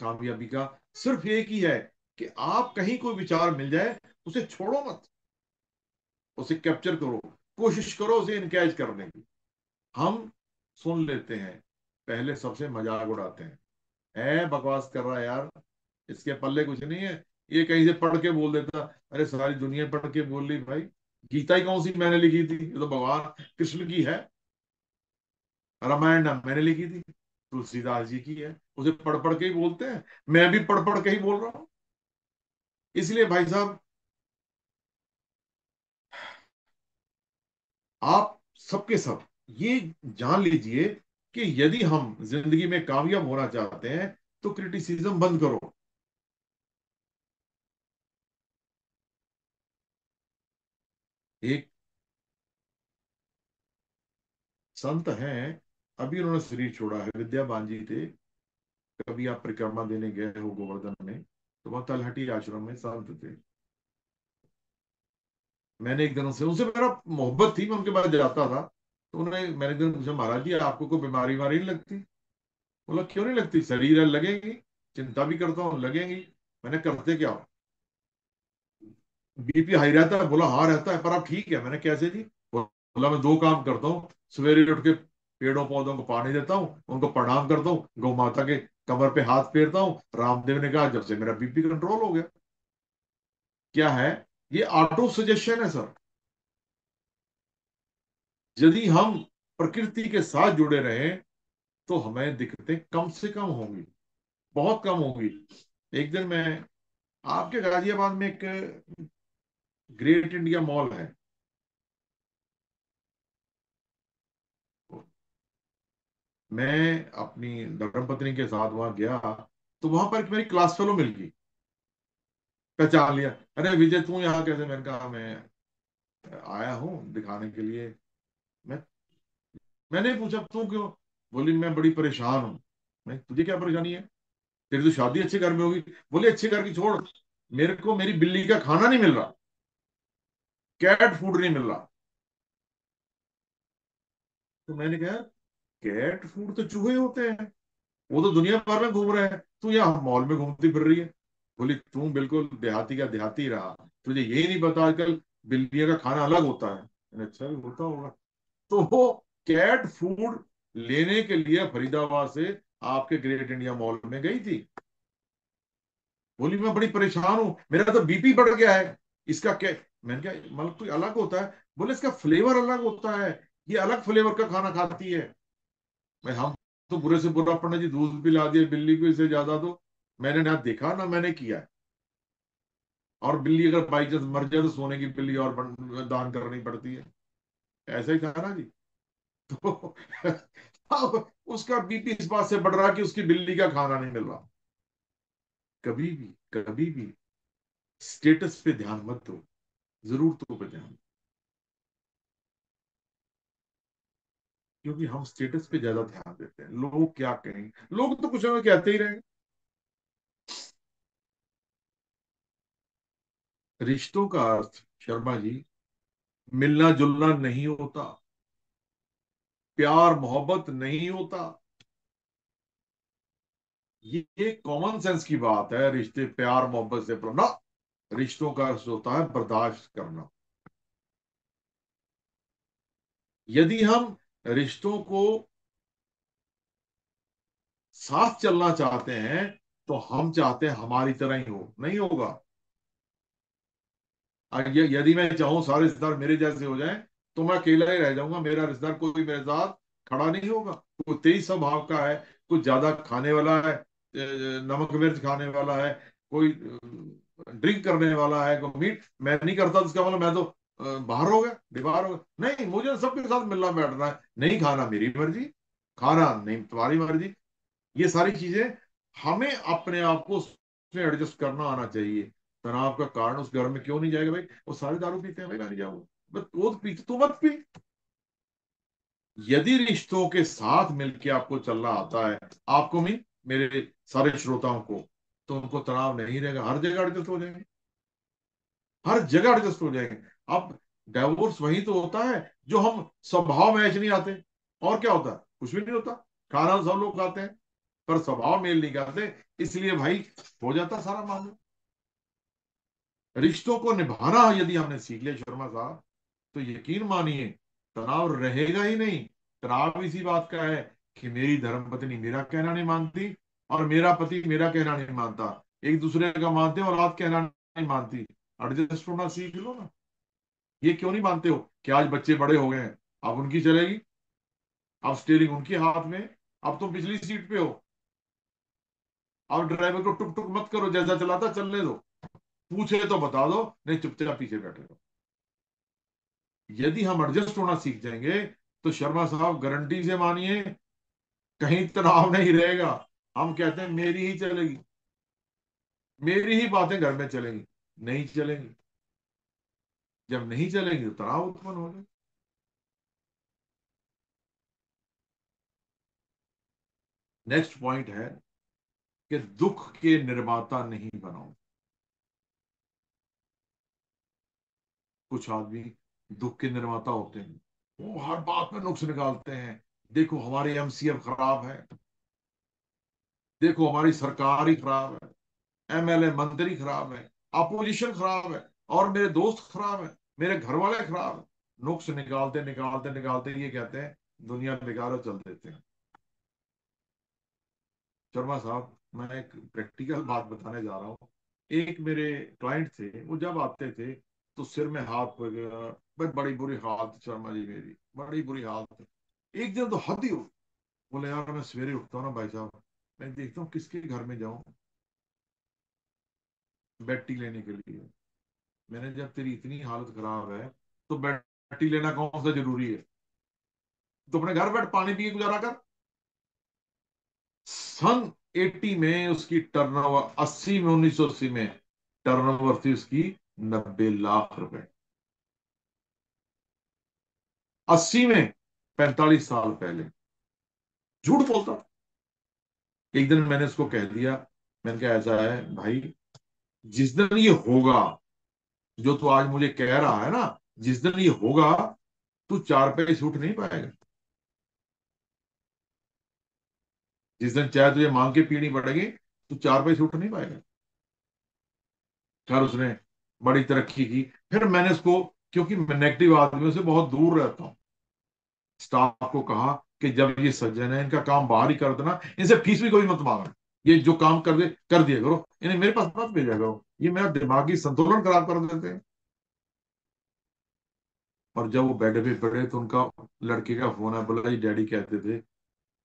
Speaker 2: कामयाबी का सिर्फ एक ही है कि आप कहीं कोई विचार मिल जाए, उसे छोड़ो मत, उसे कैप्चर करो, कोशिश करो उसे इनकैच करने की। हम सुन लेते हैं, पहले सबसे मजाक उड़ाते हैं, बकवास कर रहा है यार, इसके पल्ले कुछ नहीं है, ये कहीं से पढ़ के बोल देता। अरे सारी दुनिया पढ़ के बोल रही भाई, गीता ही कौन सी मैंने लिखी थी? ये तो भगवान कृष्ण की है। रामायण ना मैंने लिखी थी, तुलसीदास जी की है। उसे पढ़ पढ़ के ही बोलते हैं, मैं भी पढ़ पढ़ के ही बोल रहा हूँ। इसलिए भाई साहब, आप सबके सब ये जान लीजिए कि यदि हम जिंदगी में कामयाब होना चाहते हैं, तो क्रिटिसिज्म बंद करो। एक संत हैं, अभी उन्होंने शरीर छोड़ा है, विद्यावान जी थे। कभी आप परिक्रमा देने गए हो गोवर्धन में, तो वह तलहटी आश्रम में संत थे। मैंने एक दिन उनसे मेरा मोहब्बत थी, मैं उनके पास जाता था। तो उन्होंने मैंने एक दिन पूछा, महाराज जी आपको कोई बीमारी वारी नहीं लगती? बोला क्यों नहीं लगती, शरीर है लगेगी, चिंता भी करता हूँ लगेंगी। मैंने करते क्या हो? बीपी हाई रहता है? बोला हाँ रहता है, पर आप ठीक है। मैंने कैसे जी? बोला मैं दो काम करता हूँ, सवेरे उठ के पेड़ों पौधों को पानी देता हूँ, उनको प्रणाम करता हूँ, गौ माता के कमर पे हाथ फेरता हूँ। रामदेव ने कहा जब से मेरा बीपी कंट्रोल हो गया। क्या है? ये ऑटो सजेशन है सर। यदि हम प्रकृति के साथ जुड़े रहें तो हमें दिक्कतें कम से कम होंगी, बहुत कम होंगी। एक दिन मैं, आपके गाजियाबाद में एक ग्रेट इंडिया मॉल है, मैं अपनी धर्मपत्नी के साथ वहां गया, तो वहां पर एक मेरी क्लास फेलो मिल गई। पहचान लिया, अरे विजय तू यहाँ कैसे? मैंने कहा मैं आया हूँ दिखाने के लिए। मैं मैंने पूछा तू क्यों? बोली मैं बड़ी परेशान हूँ। मैं तुझे क्या परेशानी है? तेरी तो शादी अच्छे घर में होगी। बोले अच्छे घर की छोड़, मेरे को मेरी बिल्ली का खाना नहीं मिल रहा, कैट फूड नहीं मिल रहा। तो मैंने कहा कैट फूड तो चूहे होते हैं, वो तो दुनिया भर में घूम रहे हैं, तू यहाँ मॉल में घूमती फिर रही है। बोली तू बिल्कुल देहाती का देहाती रहा, तुझे यही नहीं पता आजकल बिल्लियों का खाना अलग होता है। मैंने, अच्छा भी होता होगा। तो वो कैट फूड लेने के लिए फरीदाबाद से आपके ग्रेट इंडिया मॉल में गई थी। बोली मैं बड़ी परेशान हूं, मेरा तो बीपी बढ़ गया है, इसका क्या? मैंने कहा मतलब कोई अलग होता है? बोले इसका फ्लेवर अलग होता है, ये अलग फ्लेवर का खाना खाती है। मैं, हम तो बुरे से बुरा पंडित जी दूध पिला दिए बिल्ली को, इससे ज्यादा तो मैंने ना देखा ना मैंने किया है। और बिल्ली अगर बाई चांस मर जाए तो सोने की बिल्ली और दान करनी पड़ती है। ऐसा ही था ना जी। तो अब उसका बीपी इस बात से बढ़ रहा है कि उसकी बिल्ली का खाना नहीं मिल रहा। कभी भी स्टेटस पे ध्यान मत दो, जरूरतों पे ध्यान। क्योंकि हम स्टेटस पे ज्यादा ध्यान देते हैं, लोग क्या कहेंगे, लोग तो कुछ हमें कहते ही रहेंगे। रिश्तों का अर्थ शर्मा जी मिलना जुलना नहीं होता, प्यार मोहब्बत नहीं होता। ये कॉमन सेंस की बात है, रिश्ते प्यार मोहब्बत से ना। रिश्तों का अर्थ होता है बर्दाश्त करना। यदि हम रिश्तों को साथ चलना चाहते हैं तो हम चाहते हैं हमारी तरह ही हो, नहीं होगा। यदि मैं चाहूं सारे रिश्तेदार मेरे जैसे हो जाएं तो मैं अकेला ही रह जाऊंगा, मेरा रिश्तेदार कोई मेरे साथ खड़ा नहीं होगा। कोई तेज स्वभाव का है, कुछ ज्यादा खाने वाला है, नमक मिर्च खाने वाला है, कोई ड्रिंक करने वाला है, कोई मीट मैं नहीं करता तो इसका मतलब मैं तो बाहर हो गया, दीवार हो गया। नहीं, मुझे सबके साथ मिलना बैठना है, नहीं खाना मेरी मर्जी, खाना नहीं तुम्हारी मर्जी। ये सारी चीजें हमें अपने आप को उसमें एडजस्ट करना आना चाहिए। तनाव का कारण उस घर में क्यों नहीं जाएगा? भाई वो सारे दारू पीते हैं, भाई मैं नहीं जाऊंगा, बस वो तो पीते, तू मत पी। यदि रिश्तों के साथ मिलके आपको चलना आता है, आपको भी, मेरे सारे श्रोताओं को, तो उनको तनाव नहीं रहेगा, हर जगह एडजस्ट हो जाएंगे, हर जगह एडजस्ट हो जाएंगे। अब डाइवोर्स वही तो होता है जो हम स्वभाव मैच नहीं आते, और क्या होता है? कुछ भी नहीं होता, खाना तो सब लोग खाते हैं पर स्वभाव मेल नहीं खाते, इसलिए भाई हो जाता सारा मामला। रिश्तों को निभाना यदि हमने सीख लिया शर्मा साहब, तो यकीन मानिए तनाव रहेगा ही नहीं। तनाव इसी बात का है कि मेरी धर्मपत्नी मेरा कहना नहीं मानती और मेरा पति मेरा कहना नहीं मानता, एक दूसरे का मानते हैं और औलाद कहना नहीं मानती। एडजस्ट होना सीख लो ना। ये क्यों नहीं मानते हो कि आज बच्चे बड़े हो गए हैं, अब उनकी चलेगी, अब स्टीयरिंग उनके हाथ में, अब तुम पिछली सीट पे हो, अब ड्राइवर को टुक टुक मत करो, जैसा चलाता चलने दो, पूछे तो बता दो, नहीं चुपचाप पीछे बैठे रहो। यदि हम एडजस्ट होना सीख जाएंगे तो शर्मा साहब गारंटी से मानिए कहीं तनाव नहीं रहेगा। हम कहते हैं मेरी ही चलेगी, मेरी ही बातें घर में चलेंगी, नहीं चलेंगी। जब नहीं चलेंगी तो तनाव उत्पन्न हो जाए। नेक्स्ट पॉइंट है कि दुख के निर्माता नहीं बनाओ। कुछ आदमी दुख के निर्माता होते हैं, वो हर बात में नुक्स निकालते हैं। देखो हमारे एमसीएफ खराब है, देखो हमारी सरकार ही खराब है, एमएलए मंत्री खराब है, अपोजिशन खराब है, और मेरे दोस्त खराब है, मेरे घर वाले खराब है। नुक्स निकालते निकालते निकालते ये कहते हैं दुनिया बेकार, चल देते हैं। शर्मा साहब, मैं एक प्रैक्टिकल बात बताने जा रहा हूँ। एक मेरे क्लाइंट थे, वो जब आते थे तो सिर में हाथ वगैरह, भाई बड़ी बुरी हालत शर्मा जी, मेरी बड़ी बुरी हालत। एक दिन तो हद ही हो, बोले यार मैं सवेरे उठता हूँ ना भाई साहब, मैं देखता हूँ किसके घर में जाऊं बेड टी लेने के लिए। मैंने, जब तेरी इतनी हालत खराब है तो बेड टी लेना कौन सा जरूरी है? तो अपने घर बैठ पानी पी के गुजारा कर। सन 80 में उसकी टर्नओवर, 80 में, 1980 में टर्नओवर थी उसकी 90 लाख रुपए। 80 में, 45 साल पहले। झूठ बोलता। एक दिन मैंने उसको कह दिया, मैंने कहा ऐसा है भाई, जिस दिन ये होगा जो तू आज मुझे कह रहा है ना, जिस दिन ये होगा तू 4 पैसे से उठ नहीं पाएगा। जिस दिन चाय तुझे मांग के पीनी पड़ेगी, तू 4 पैसे से उठ नहीं पाएगा। खैर उसने बड़ी तरक्की की। फिर मैंने उसको, क्योंकि मैं नेगेटिव आदमियों से बहुत दूर रहता हूँ, स्टाफ को कहा कि जब ये सज्जन है इनका काम बाहर ही कर देना, इनसे फीस भी कोई मत मांगना, ये जो काम कर दे कर दिया करो, इन्हें मेरे पास मत भेजा करो, ये मेरा दिमागी संतुलन खराब कर देते हैं। और जब वो बेड पे पड़े तो उनका लड़के का फोन है, बोला जी डैडी कहते थे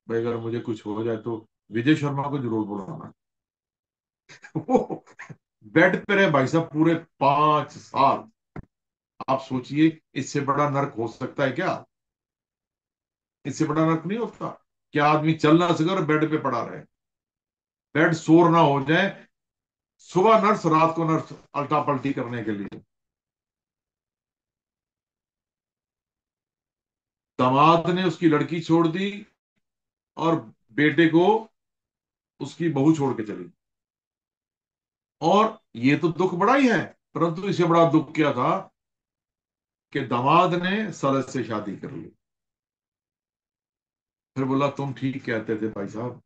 Speaker 2: भाई अगर मुझे कुछ हो जाए तो विजय शर्मा को जरूर बुलाना। वो बेड पे रहे भाई साहब पूरे 5 साल। आप सोचिए इससे बड़ा नर्क हो सकता है क्या? इससे बड़ा नर्क नहीं होता। क्या आदमी चल ना सके और बेड पे पड़ा रहे, बेड शोर ना हो जाए, सुबह नर्स रात को नर्स, अल्टा पल्टी करने के लिए। दामाद ने उसकी लड़की छोड़ दी और बेटे को उसकी बहू छोड़ के चली। और ये तो दुख बड़ा ही है, परंतु इससे बड़ा दुख क्या था कि दामाद ने सरस से शादी कर ली। फिर बोला तुम ठीक कहते थे भाई साहब,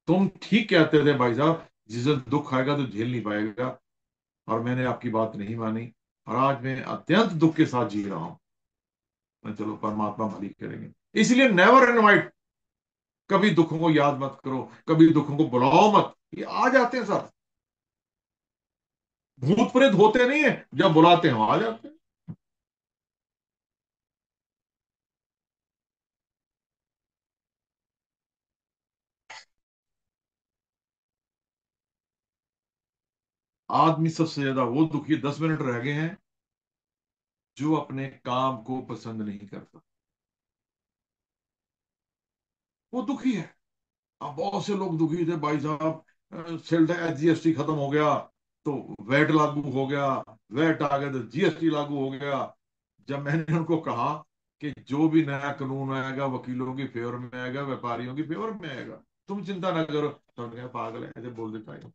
Speaker 2: तुम ठीक कहते थे भाई साहब, जिसे दुख आएगा तो झेल नहीं पाएगा, और मैंने आपकी बात नहीं मानी, और आज मैं अत्यंत दुख के साथ जी रहा हूं। मैं चलो परमात्मा भली करेंगे। इसलिए नेवर इनवाइट, कभी दुखों को याद मत करो, कभी दुखों को बुलाओ मत, ये आ जाते हैं सर। भूत प्रेत होते नहीं है, जब बुलाते हैं आ जाते हैं। आदमी सबसे ज्यादा वो दुखी, 10 मिनट रह गए हैं, जो अपने काम को पसंद नहीं करता, वो दुखी है। अब बहुत से लोग दुखी थे भाई साहब, सेल्फ जीएसटी खत्म हो गया तो वैट लागू हो गया, वैट आ गया तो जीएसटी लागू हो गया। जब मैंने उनको कहा कि जो भी नया कानून आएगा वकीलों की फेवर में आएगा, व्यापारियों की फेवर में आएगा, तुम चिंता ना करो, तो उन्होंने कहा पागल है, ऐसे बोल देता है।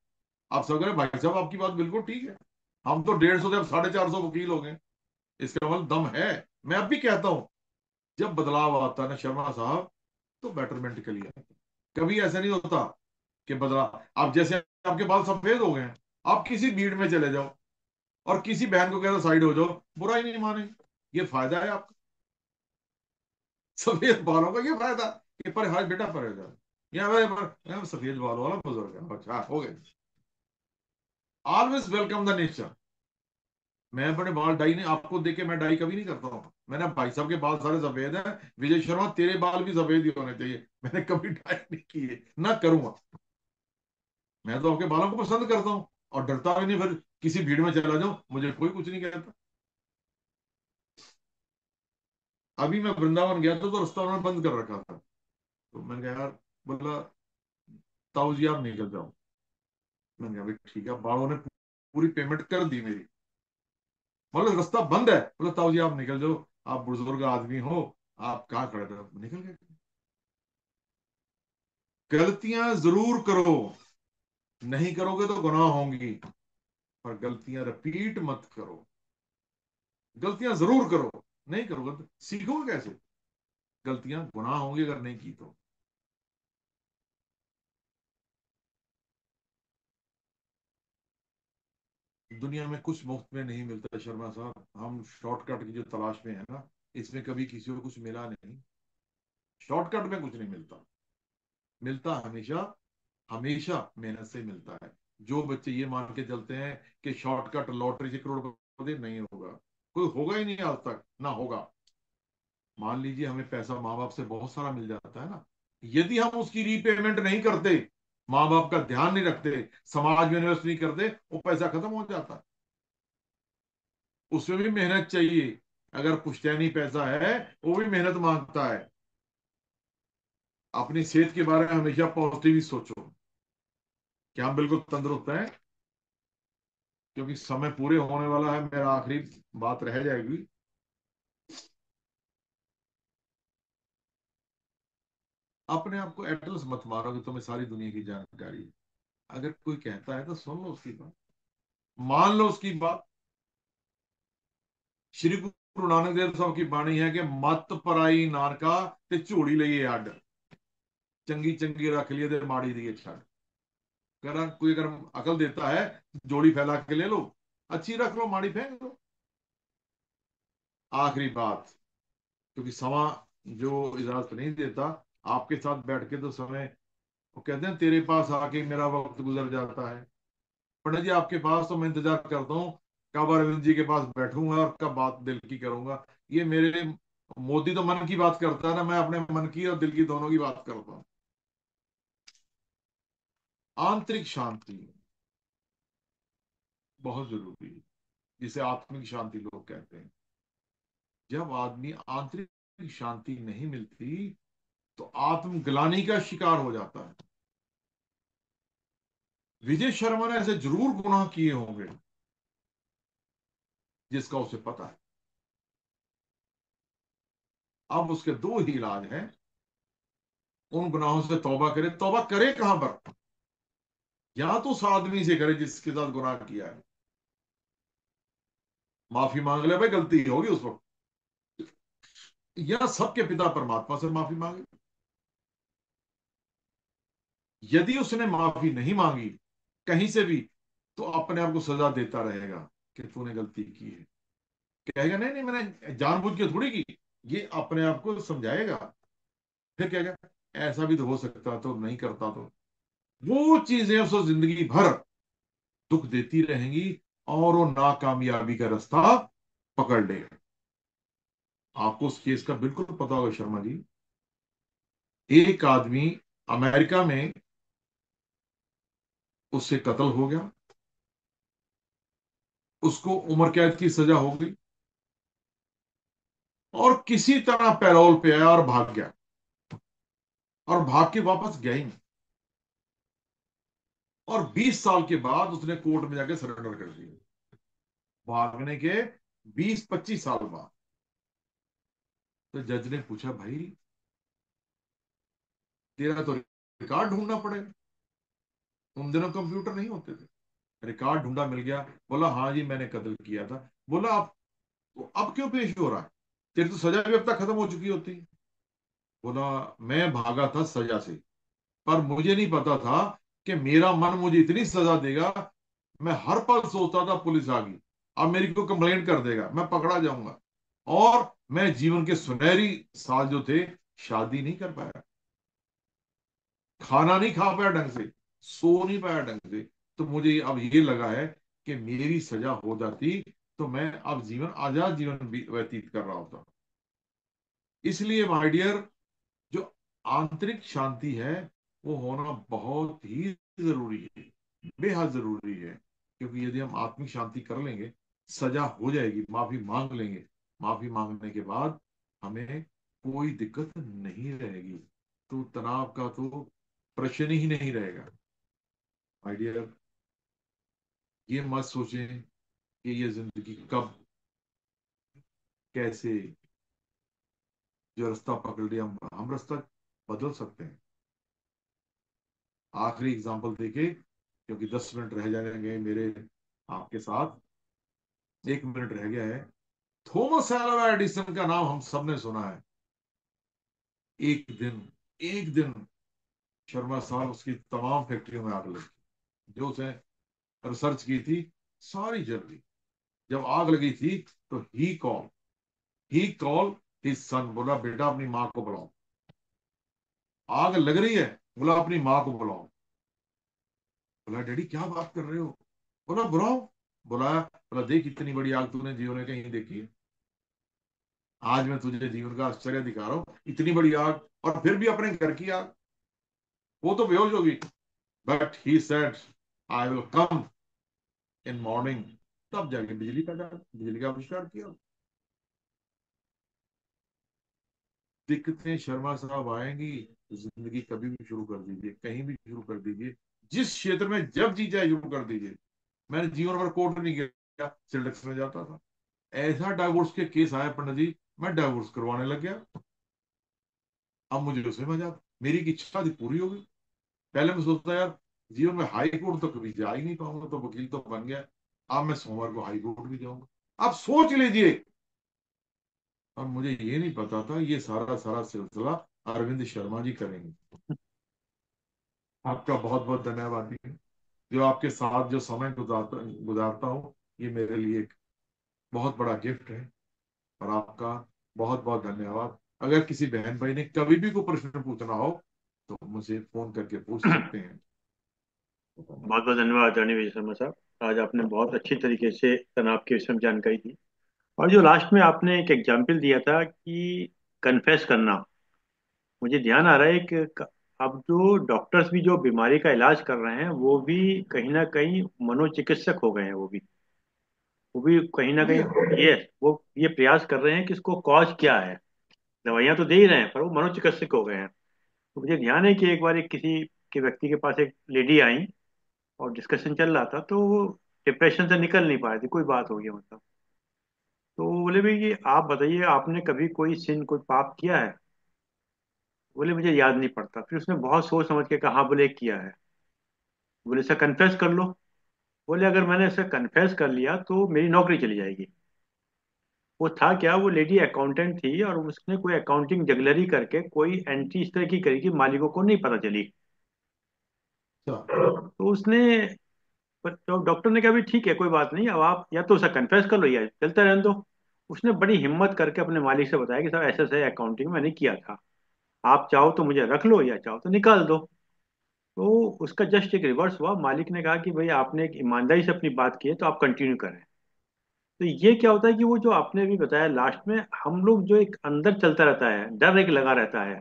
Speaker 2: आप सब कह रहे भाई साहब आपकी बात बिल्कुल ठीक है, हम तो 150 से अब 450 वकील हो गए, इसका मतलब दम है। मैं अब भी कहता हूं, जब बदलाव आता है ना शर्मा साहब, तो बेटरमेंट के लिए आता है। कभी ऐसा नहीं होता कि बदला, आप जैसे आपके बाल सफेद हो गए हैं, आप किसी भीड़ में चले जाओ और किसी बहन को कह दो साइड हो जाओ, बुरा ही नहीं मानेंगे, ये फायदा है आपका। सफेद बालों का ये फायदा, ये पर हाथ बेटा पर हो जाए, यहाँ सफेद बालों वाला बुजुर्ग है, अच्छा हो गए। Always welcome the nature. मैं अपने बाल डाई नहीं, आपको देख के मैं डाई कभी नहीं करता हूँ। मैंने भाई साहब के बाल सारे सफेद हैं, विजय शर्मा तेरे बाल भी सफेद ही होने चाहिए, मैंने कभी डाई नहीं किए, ना करूंगा। मैं तो आपके बालों को पसंद करता हूँ और डरता भी नहीं, फिर किसी भीड़ में चला जाऊं मुझे कोई कुछ नहीं कहता। अभी मैं वृंदावन गया था तो रास्ता उन्होंने बंद कर रखा था, तो मैंने कहा यार, बोला ताऊ जी आप निकल जाओ। मैंने कहा भाई ठीक है, बालों ने पूरी पेमेंट कर दी मेरी, बोले रास्ता बंद है, बोले ताऊ जी आप निकल जाओ, आप बुजुर्ग आदमी हो, आप कहाँ खड़े थे, निकल गए। गलतियां जरूर करो, नहीं करोगे तो गुनाह होंगी, पर गलतियां रिपीट मत करो। गलतियां जरूर करो, नहीं करोगे तो सीखोगे कैसे? गलतियां गुनाह होंगी अगर नहीं की तो। दुनिया में कुछ मुफ्त में नहीं मिलता शर्मा साहब, हम शॉर्टकट की जो तलाश में है ना, इसमें कभी किसी को कुछ मिला नहीं। शॉर्टकट में कुछ नहीं मिलता। मिलता हमेशा, हमेशा मेहनत से मिलता है। जो बच्चे ये मान के चलते हैं कि शॉर्टकट लॉटरी से करोड़पति, नहीं होगा। कोई होगा ही नहीं आज तक, ना होगा। मान लीजिए हमें पैसा माँ बाप से बहुत सारा मिल जाता है ना, यदि हम उसकी रीपेमेंट नहीं करते, माँ बाप का ध्यान नहीं रखते, समाज में इन्वेस्ट नहीं करते, वो पैसा खत्म हो जाता है। उसमें भी मेहनत चाहिए। अगर पुश्तैनी पैसा है, वो भी मेहनत मांगता है। अपनी सेहत के बारे में हमेशा पॉजिटिव ही सोचो कि हम बिल्कुल तंदुरुस्त हैं, क्योंकि समय पूरे होने वाला है। मेरा आखिरी बात रह जाएगी। अपने आप को एटलस मत मारो कि तुम्हें सारी दुनिया की जानकारी है। अगर कोई कहता है तो सुन लो उसकी बात, मान लो उसकी बात। श्री गुरु नानक देव साहब की बाणी है कि मत पराई नानका ते झोली लईए अड, चंगी चंगी रख लिए ते माड़ी दी छड़। अगर कोई अगर अकल देता है, जोड़ी फैला के ले लो, अच्छी रख लो, माड़ी फेंक लो। आखिरी बात, क्योंकि समा जो इजाजत नहीं देता, आपके साथ बैठ के तो समय, वो कहते हैं तेरे पास आके मेरा वक्त गुजर जाता है। पंडित जी आपके पास तो मैं इंतजार करता हूँ कब अरविंद जी के पास बैठूंगा और कब बात दिल की करूंगा। ये मेरे, मोदी तो मन की बात करता है ना, मैं अपने मन की और दिल की दोनों की बात करता हूँ। आंतरिक शांति बहुत जरूरी है, जिसे आत्मिक शांति लोग कहते हैं। जब आदमी आंतरिक शांति नहीं मिलती, तो आत्मग्लानि का शिकार हो जाता है। विजय शर्मा ने ऐसे जरूर गुनाह किए होंगे, जिसका उसे पता है। अब उसके दो ही इलाज हैं। उन गुनाहों से तौबा करे कहां पर? या तो उस आदमी से करे जिसके साथ गुनाह किया है, माफी मांग ले, भाई गलती होगी उस वक्त, या सबके पिता परमात्मा से माफी मांगे। यदि उसने माफी नहीं मांगी कहीं से भी, तो अपने आप को सजा देता रहेगा कि तूने गलती की है। कहेगा नहीं नहीं मैंने जानबूझ के थोड़ी की, ये अपने आप को समझाएगा। फिर कहेगा ऐसा भी तो हो सकता, तो नहीं करता तो। वो चीजें उसको जिंदगी भर दुख देती रहेंगी, और वो नाकामयाबी का रास्ता पकड़ लेगा। आपको उस केस का बिल्कुल पता होगा शर्मा जी। एक आदमी अमेरिका में, उससे कत्ल हो गया, उसको उम्र कैद की सजा हो गई, और किसी तरह पैरोल पे आया और भाग गया, और भाग के वापस गया ही नहीं। और 20 साल के बाद उसने कोर्ट में जाके सरेंडर कर दिया, भागने के 20-25 साल बाद। तो जज ने पूछा भाई तेरा तो रिकॉर्ड ढूंढना पड़ेगा, उन दिनों कंप्यूटर नहीं होते थे। रिकॉर्ड ढूंढा, मिल गया। बोला हाँ जी मैंने कत्ल किया था। बोला अब क्यों पेश हो रहा है, तेरी तो सजा भी अब तक खत्म हो चुकी होती। बोला मैं भागा था सजा से, पर मुझे नहीं पता था कि मेरा मन मुझे इतनी सजा देगा। मैं हर पल सोचता था पुलिस आ गई, अब मेरी को कंप्लेंट कर देगा, मैं पकड़ा जाऊंगा। और मैं जीवन के सुनहरी साल जो थे, शादी नहीं कर पाया, खाना नहीं खा पाया ढंग से, सो नहीं पाया ढंग से। तो मुझे अब ये लगा है कि मेरी सजा हो जाती तो मैं अब जीवन आजाद जीवन व्यतीत कर रहा होता। इसलिए माय डियर, जो आंतरिक शांति है, वो होना बहुत ही जरूरी है, बेहद जरूरी है। क्योंकि यदि हम आत्मिक शांति कर लेंगे, सजा हो जाएगी, माफी मांग लेंगे, माफी मांगने के बाद हमें कोई दिक्कत नहीं रहेगी, तो तनाव का तो प्रश्न ही नहीं रहेगा। माय डियर, ये मत सोचें कि ये जिंदगी कब कैसे, जो रास्ता पकड़ लिया हम रास्ता बदल सकते हैं। आखिरी एग्जांपल देके, क्योंकि 10 मिनट रह जाएंगे मेरे आपके साथ, 1 मिनट रह गया है। थॉमस एल्वा एडिसन का नाम हम सबने सुना है। एक दिन शर्मा साहब उसकी तमाम फैक्ट्रियों में आग लगी, जो उसने रिसर्च की थी सारी जल गई। जब आग लगी थी तो ही कॉल हिज सन, बोला बेटा अपनी माँ को बुलाओ। आग लग रही है, बोला अपनी माँ को बुलाओ। बोला डैडी क्या बात कर रहे हो? बोला बुलाओ। बुलाया, बोला देख इतनी बड़ी आग तूने जीवन में कहीं देखी है? आज मैं तुझे जीवन का आश्चर्य दिखा रहा हूँ, इतनी बड़ी आग, और फिर भी अपने घर की आग। वो तो बेहोश होगी, but he said I will come in morning. तब जाके बिजली का आविष्कार किया। दिक्कतें शर्मा साहब आएंगी तो जिंदगी कभी भी शुरू कर दीजिए, कहीं भी शुरू कर दीजिए, जिस क्षेत्र में जब जी जाए शुरू कर दीजिए। मैंने जीवन भर कोर्ट नहीं गया, सिलेक्स में जाता था। ऐसा डाइवोर्स के केस आया पंडित जी, मैं डाइवोर्स करवाने लग गया। अब मुझे उसमें मजा आता, मेरी एक इच्छा थी पूरी हो गई। पहले मैं सोचता यार जीवन में हाई कोर्ट तो कभी जा ही नहीं पाऊंगा, तो वकील तो बन गया। अब मैं सोमवार को हाई कोर्ट भी जाऊंगा। अब सोच लीजिए। और मुझे ये नहीं पता था ये सारा सारा सिलसिला अरविंद शर्मा जी करेंगे। आपका बहुत बहुत धन्यवाद जी। जो आपके साथ जो समय गुजारता गुजारता हूँ, ये मेरे लिए एक बहुत बड़ा गिफ्ट है। और आपका बहुत बहुत धन्यवाद। अगर किसी बहन भाई ने कभी भी कोई प्रश्न पूछना हो तो मुझे फोन करके पूछ
Speaker 1: बहुत
Speaker 2: सकते हैं।
Speaker 1: बहुत धन्यवाद आचार्य विजय शर्मा साहब। आज आपने बहुत अच्छी तरीके से तनाव के विषय में जानकारी दी। और जो लास्ट में आपने एक एग्जाम्पल दिया था कि कन्फेस करना, मुझे ध्यान आ रहा है कि अब जो डॉक्टर्स भी जो बीमारी का इलाज कर रहे हैं वो भी कहीं ना कहीं मनोचिकित्सक हो गए हैं। वो भी कहीं ना
Speaker 2: जी हाँ।
Speaker 1: कहीं ये प्रयास कर रहे हैं कि इसको कॉज क्या है। दवाइयां तो दे ही रहे हैं पर वो मनोचिकित्सक हो गए हैं। तो मुझे ध्यान है कि एक बार किसी के व्यक्ति के पास एक लेडी आई और डिस्कशन चल रहा था, तो वो डिप्रेशन से निकल नहीं पा रही थी, कोई बात हो गया मतलब। तो वो बोले भाई कि आप बताइए आपने कभी कोई सिन कोई पाप किया है? बोले मुझे याद नहीं पड़ता। फिर उसने बहुत सोच समझ के कहा हाँ, बोले किया है। बोले इसे कन्फेस कर लो। बोले अगर मैंने इसे कन्फेस कर लिया तो मेरी नौकरी चली जाएगी। वो था क्या, वो लेडी अकाउंटेंट थी और उसने कोई अकाउंटिंग जगलरी करके कोई एंट्री इस तरह की करी कि मालिकों को नहीं पता चली।
Speaker 2: अच्छा।
Speaker 1: तो उसने तो डॉक्टर ने कहा भी ठीक है कोई बात नहीं, अब आप या तो उसे कन्फेस कर लो या चलते रहने दो। उसने बड़ी हिम्मत करके अपने मालिक से बताया कि सर ऐसा ऐसा अकाउंटिंग मैंने किया था, आप चाहो तो मुझे रख लो या चाहो तो निकाल दो। तो उसका जस्ट एक रिवर्स हुआ, मालिक ने कहा कि भाई आपने एक ईमानदारी से अपनी बात की है तो आप कंटिन्यू करें। तो ये क्या होता है कि वो जो आपने भी बताया लास्ट में, हम लोग जो एक अंदर चलता रहता है, डर एक लगा रहता है,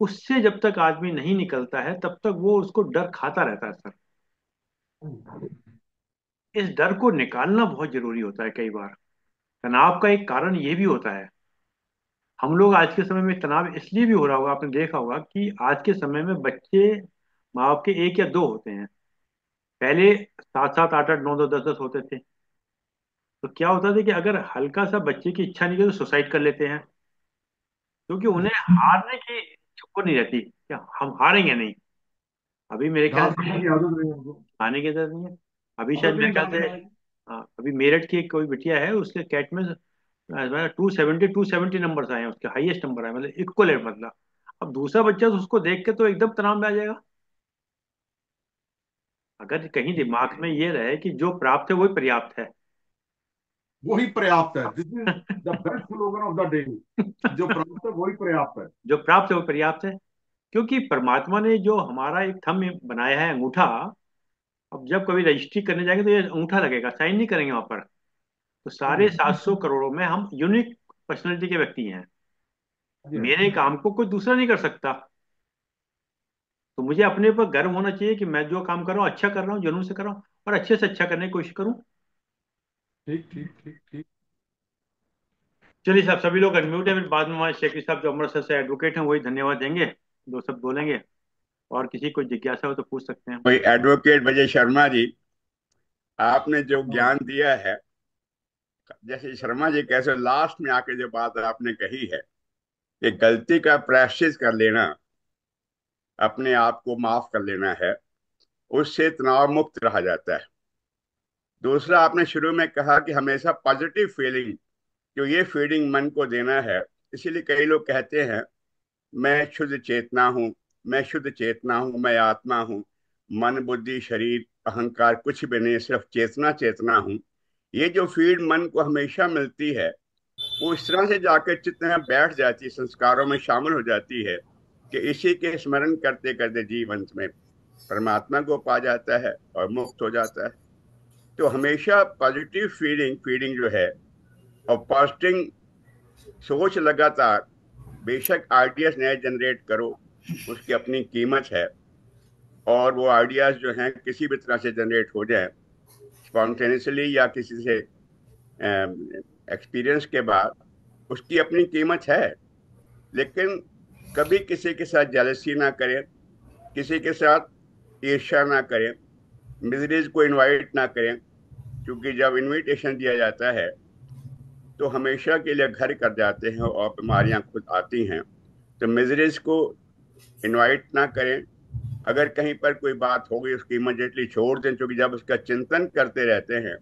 Speaker 1: उससे जब तक आदमी नहीं निकलता है तब तक वो उसको डर खाता रहता है सर। इस डर को निकालना बहुत जरूरी होता है। कई बार तनाव का एक कारण ये भी होता है। हम लोग आज के समय में तनाव इसलिए भी हो रहा होगा, आपने देखा होगा कि आज के समय में बच्चे माँ बाप के एक या दो होते हैं। पहले सात सात आठ आठ नौ नौ दस दस होते थे। तो क्या होता था कि अगर हल्का सा बच्चे की इच्छा नहीं की तो सुसाइड कर लेते हैं, क्योंकि उन्हें हारने की वो नहीं रहती कि हम हारेंगे नहीं। अभी मेरे ख्याल
Speaker 2: डांट
Speaker 1: से
Speaker 2: खाने की आदत रही उनको।
Speaker 1: हारने की जरूरत नहीं है। अभी शायद
Speaker 2: आदत
Speaker 1: मेरे
Speaker 2: नहीं
Speaker 1: ख्याल
Speaker 2: डांट
Speaker 1: से
Speaker 2: खाने की।
Speaker 1: हाँ, अभी मेरठ की एक कोई बिटिया है, उसके कैट में 270 नंबर आए हैं, उसके हाईएस्ट नंबर आए, मतलब इक्वल है मतलब। अब दूसरा बच्चा तो उसको देख के तो एकदम तनाव में आ जाएगा। अगर कहीं
Speaker 2: ठीक
Speaker 1: दिमाग में ये रहे कि जो प्राप्त है वही पर्याप्त है।
Speaker 2: वही पर्याप्त है, this is the best slogan of the day. जो प्राप्त है वही पर्याप्त है।
Speaker 1: जो प्राप्त है वो पर्याप्त है। क्योंकि परमात्मा ने जो हमारा एक थंब बनाया है, अंगूठा, अब जब कभी रजिस्ट्री करने जाएंगे तो ये अंगूठा लगेगा, साइन नहीं करेंगे वहां पर। तो
Speaker 2: हाँ
Speaker 1: सारे
Speaker 2: जी।
Speaker 1: 700 करोड़ों में हम यूनिक पर्सनैलिटी के व्यक्ति हैं।
Speaker 2: हाँ जी, हाँ
Speaker 1: मेरे काम को कोई दूसरा नहीं कर सकता। तो मुझे अपने ऊपर गर्व होना चाहिए कि मैं जो काम कर रहा हूँ अच्छा कर रहा हूँ, जुनून से कर रहा हूँ और अच्छे से अच्छा करने की कोशिश करूँ।
Speaker 2: ठीक ठीक ठीक ठीक।
Speaker 1: चलिए साहब, सभी लोग अनम्यूट है, फिर बाद में हमारे शेखरी साहब जो अमृतसर से एडवोकेट हैं वही धन्यवाद देंगे, दो शब्द बोलेंगे। और किसी को जिज्ञासा हो तो पूछ सकते हैं।
Speaker 3: कोई एडवोकेट विजय शर्मा जी, आपने जो
Speaker 2: हाँ।
Speaker 3: ज्ञान दिया है, जैसे शर्मा जी कैसे लास्ट में आके जो बात आपने कही है कि गलती का प्रायश्चित कर लेना, अपने आप को माफ कर लेना है, उससे तनाव मुक्त रहा जाता है। दूसरा, आपने शुरू में कहा कि हमेशा पॉजिटिव फीलिंग, जो ये फीलिंग मन को देना है। इसीलिए कई लोग कहते हैं मैं शुद्ध चेतना हूँ, मैं शुद्ध चेतना हूँ, मैं आत्मा हूँ, मन बुद्धि शरीर अहंकार कुछ भी नहीं, सिर्फ चेतना चेतना हूँ। ये जो फीड मन को हमेशा मिलती है, वो इस तरह से जाकर चित्त में बैठ जाती है, संस्कारों में शामिल हो जाती है कि इसी के स्मरण करते करते जीवन में परमात्मा को पा जाता है और मुक्त हो जाता है। तो हमेशा पॉजिटिव फीलिंग फीलिंग जो है, और पॉजिटिव सोच लगातार, बेशक आइडियाज नए जनरेट करो, उसकी अपनी कीमत है। और वो आइडियाज जो हैं किसी भी तरह से जनरेट हो जाए, स्पॉन्टेनियसली या किसी से एक्सपीरियंस के बाद, उसकी अपनी कीमत है। लेकिन कभी किसी के साथ जेलसी ना करें, किसी के साथ ईर्ष्या ना करें, मिजरीज को इनवाइट ना करें, क्योंकि जब इनविटेशन दिया जाता है तो हमेशा के लिए घर कर जाते हैं और बीमारियां खुद आती हैं। तो मिजरीज को इनवाइट ना करें। अगर कहीं पर कोई बात हो गई, उसकी इमीडिएटली छोड़ दें, क्योंकि जब उसका चिंतन करते रहते हैं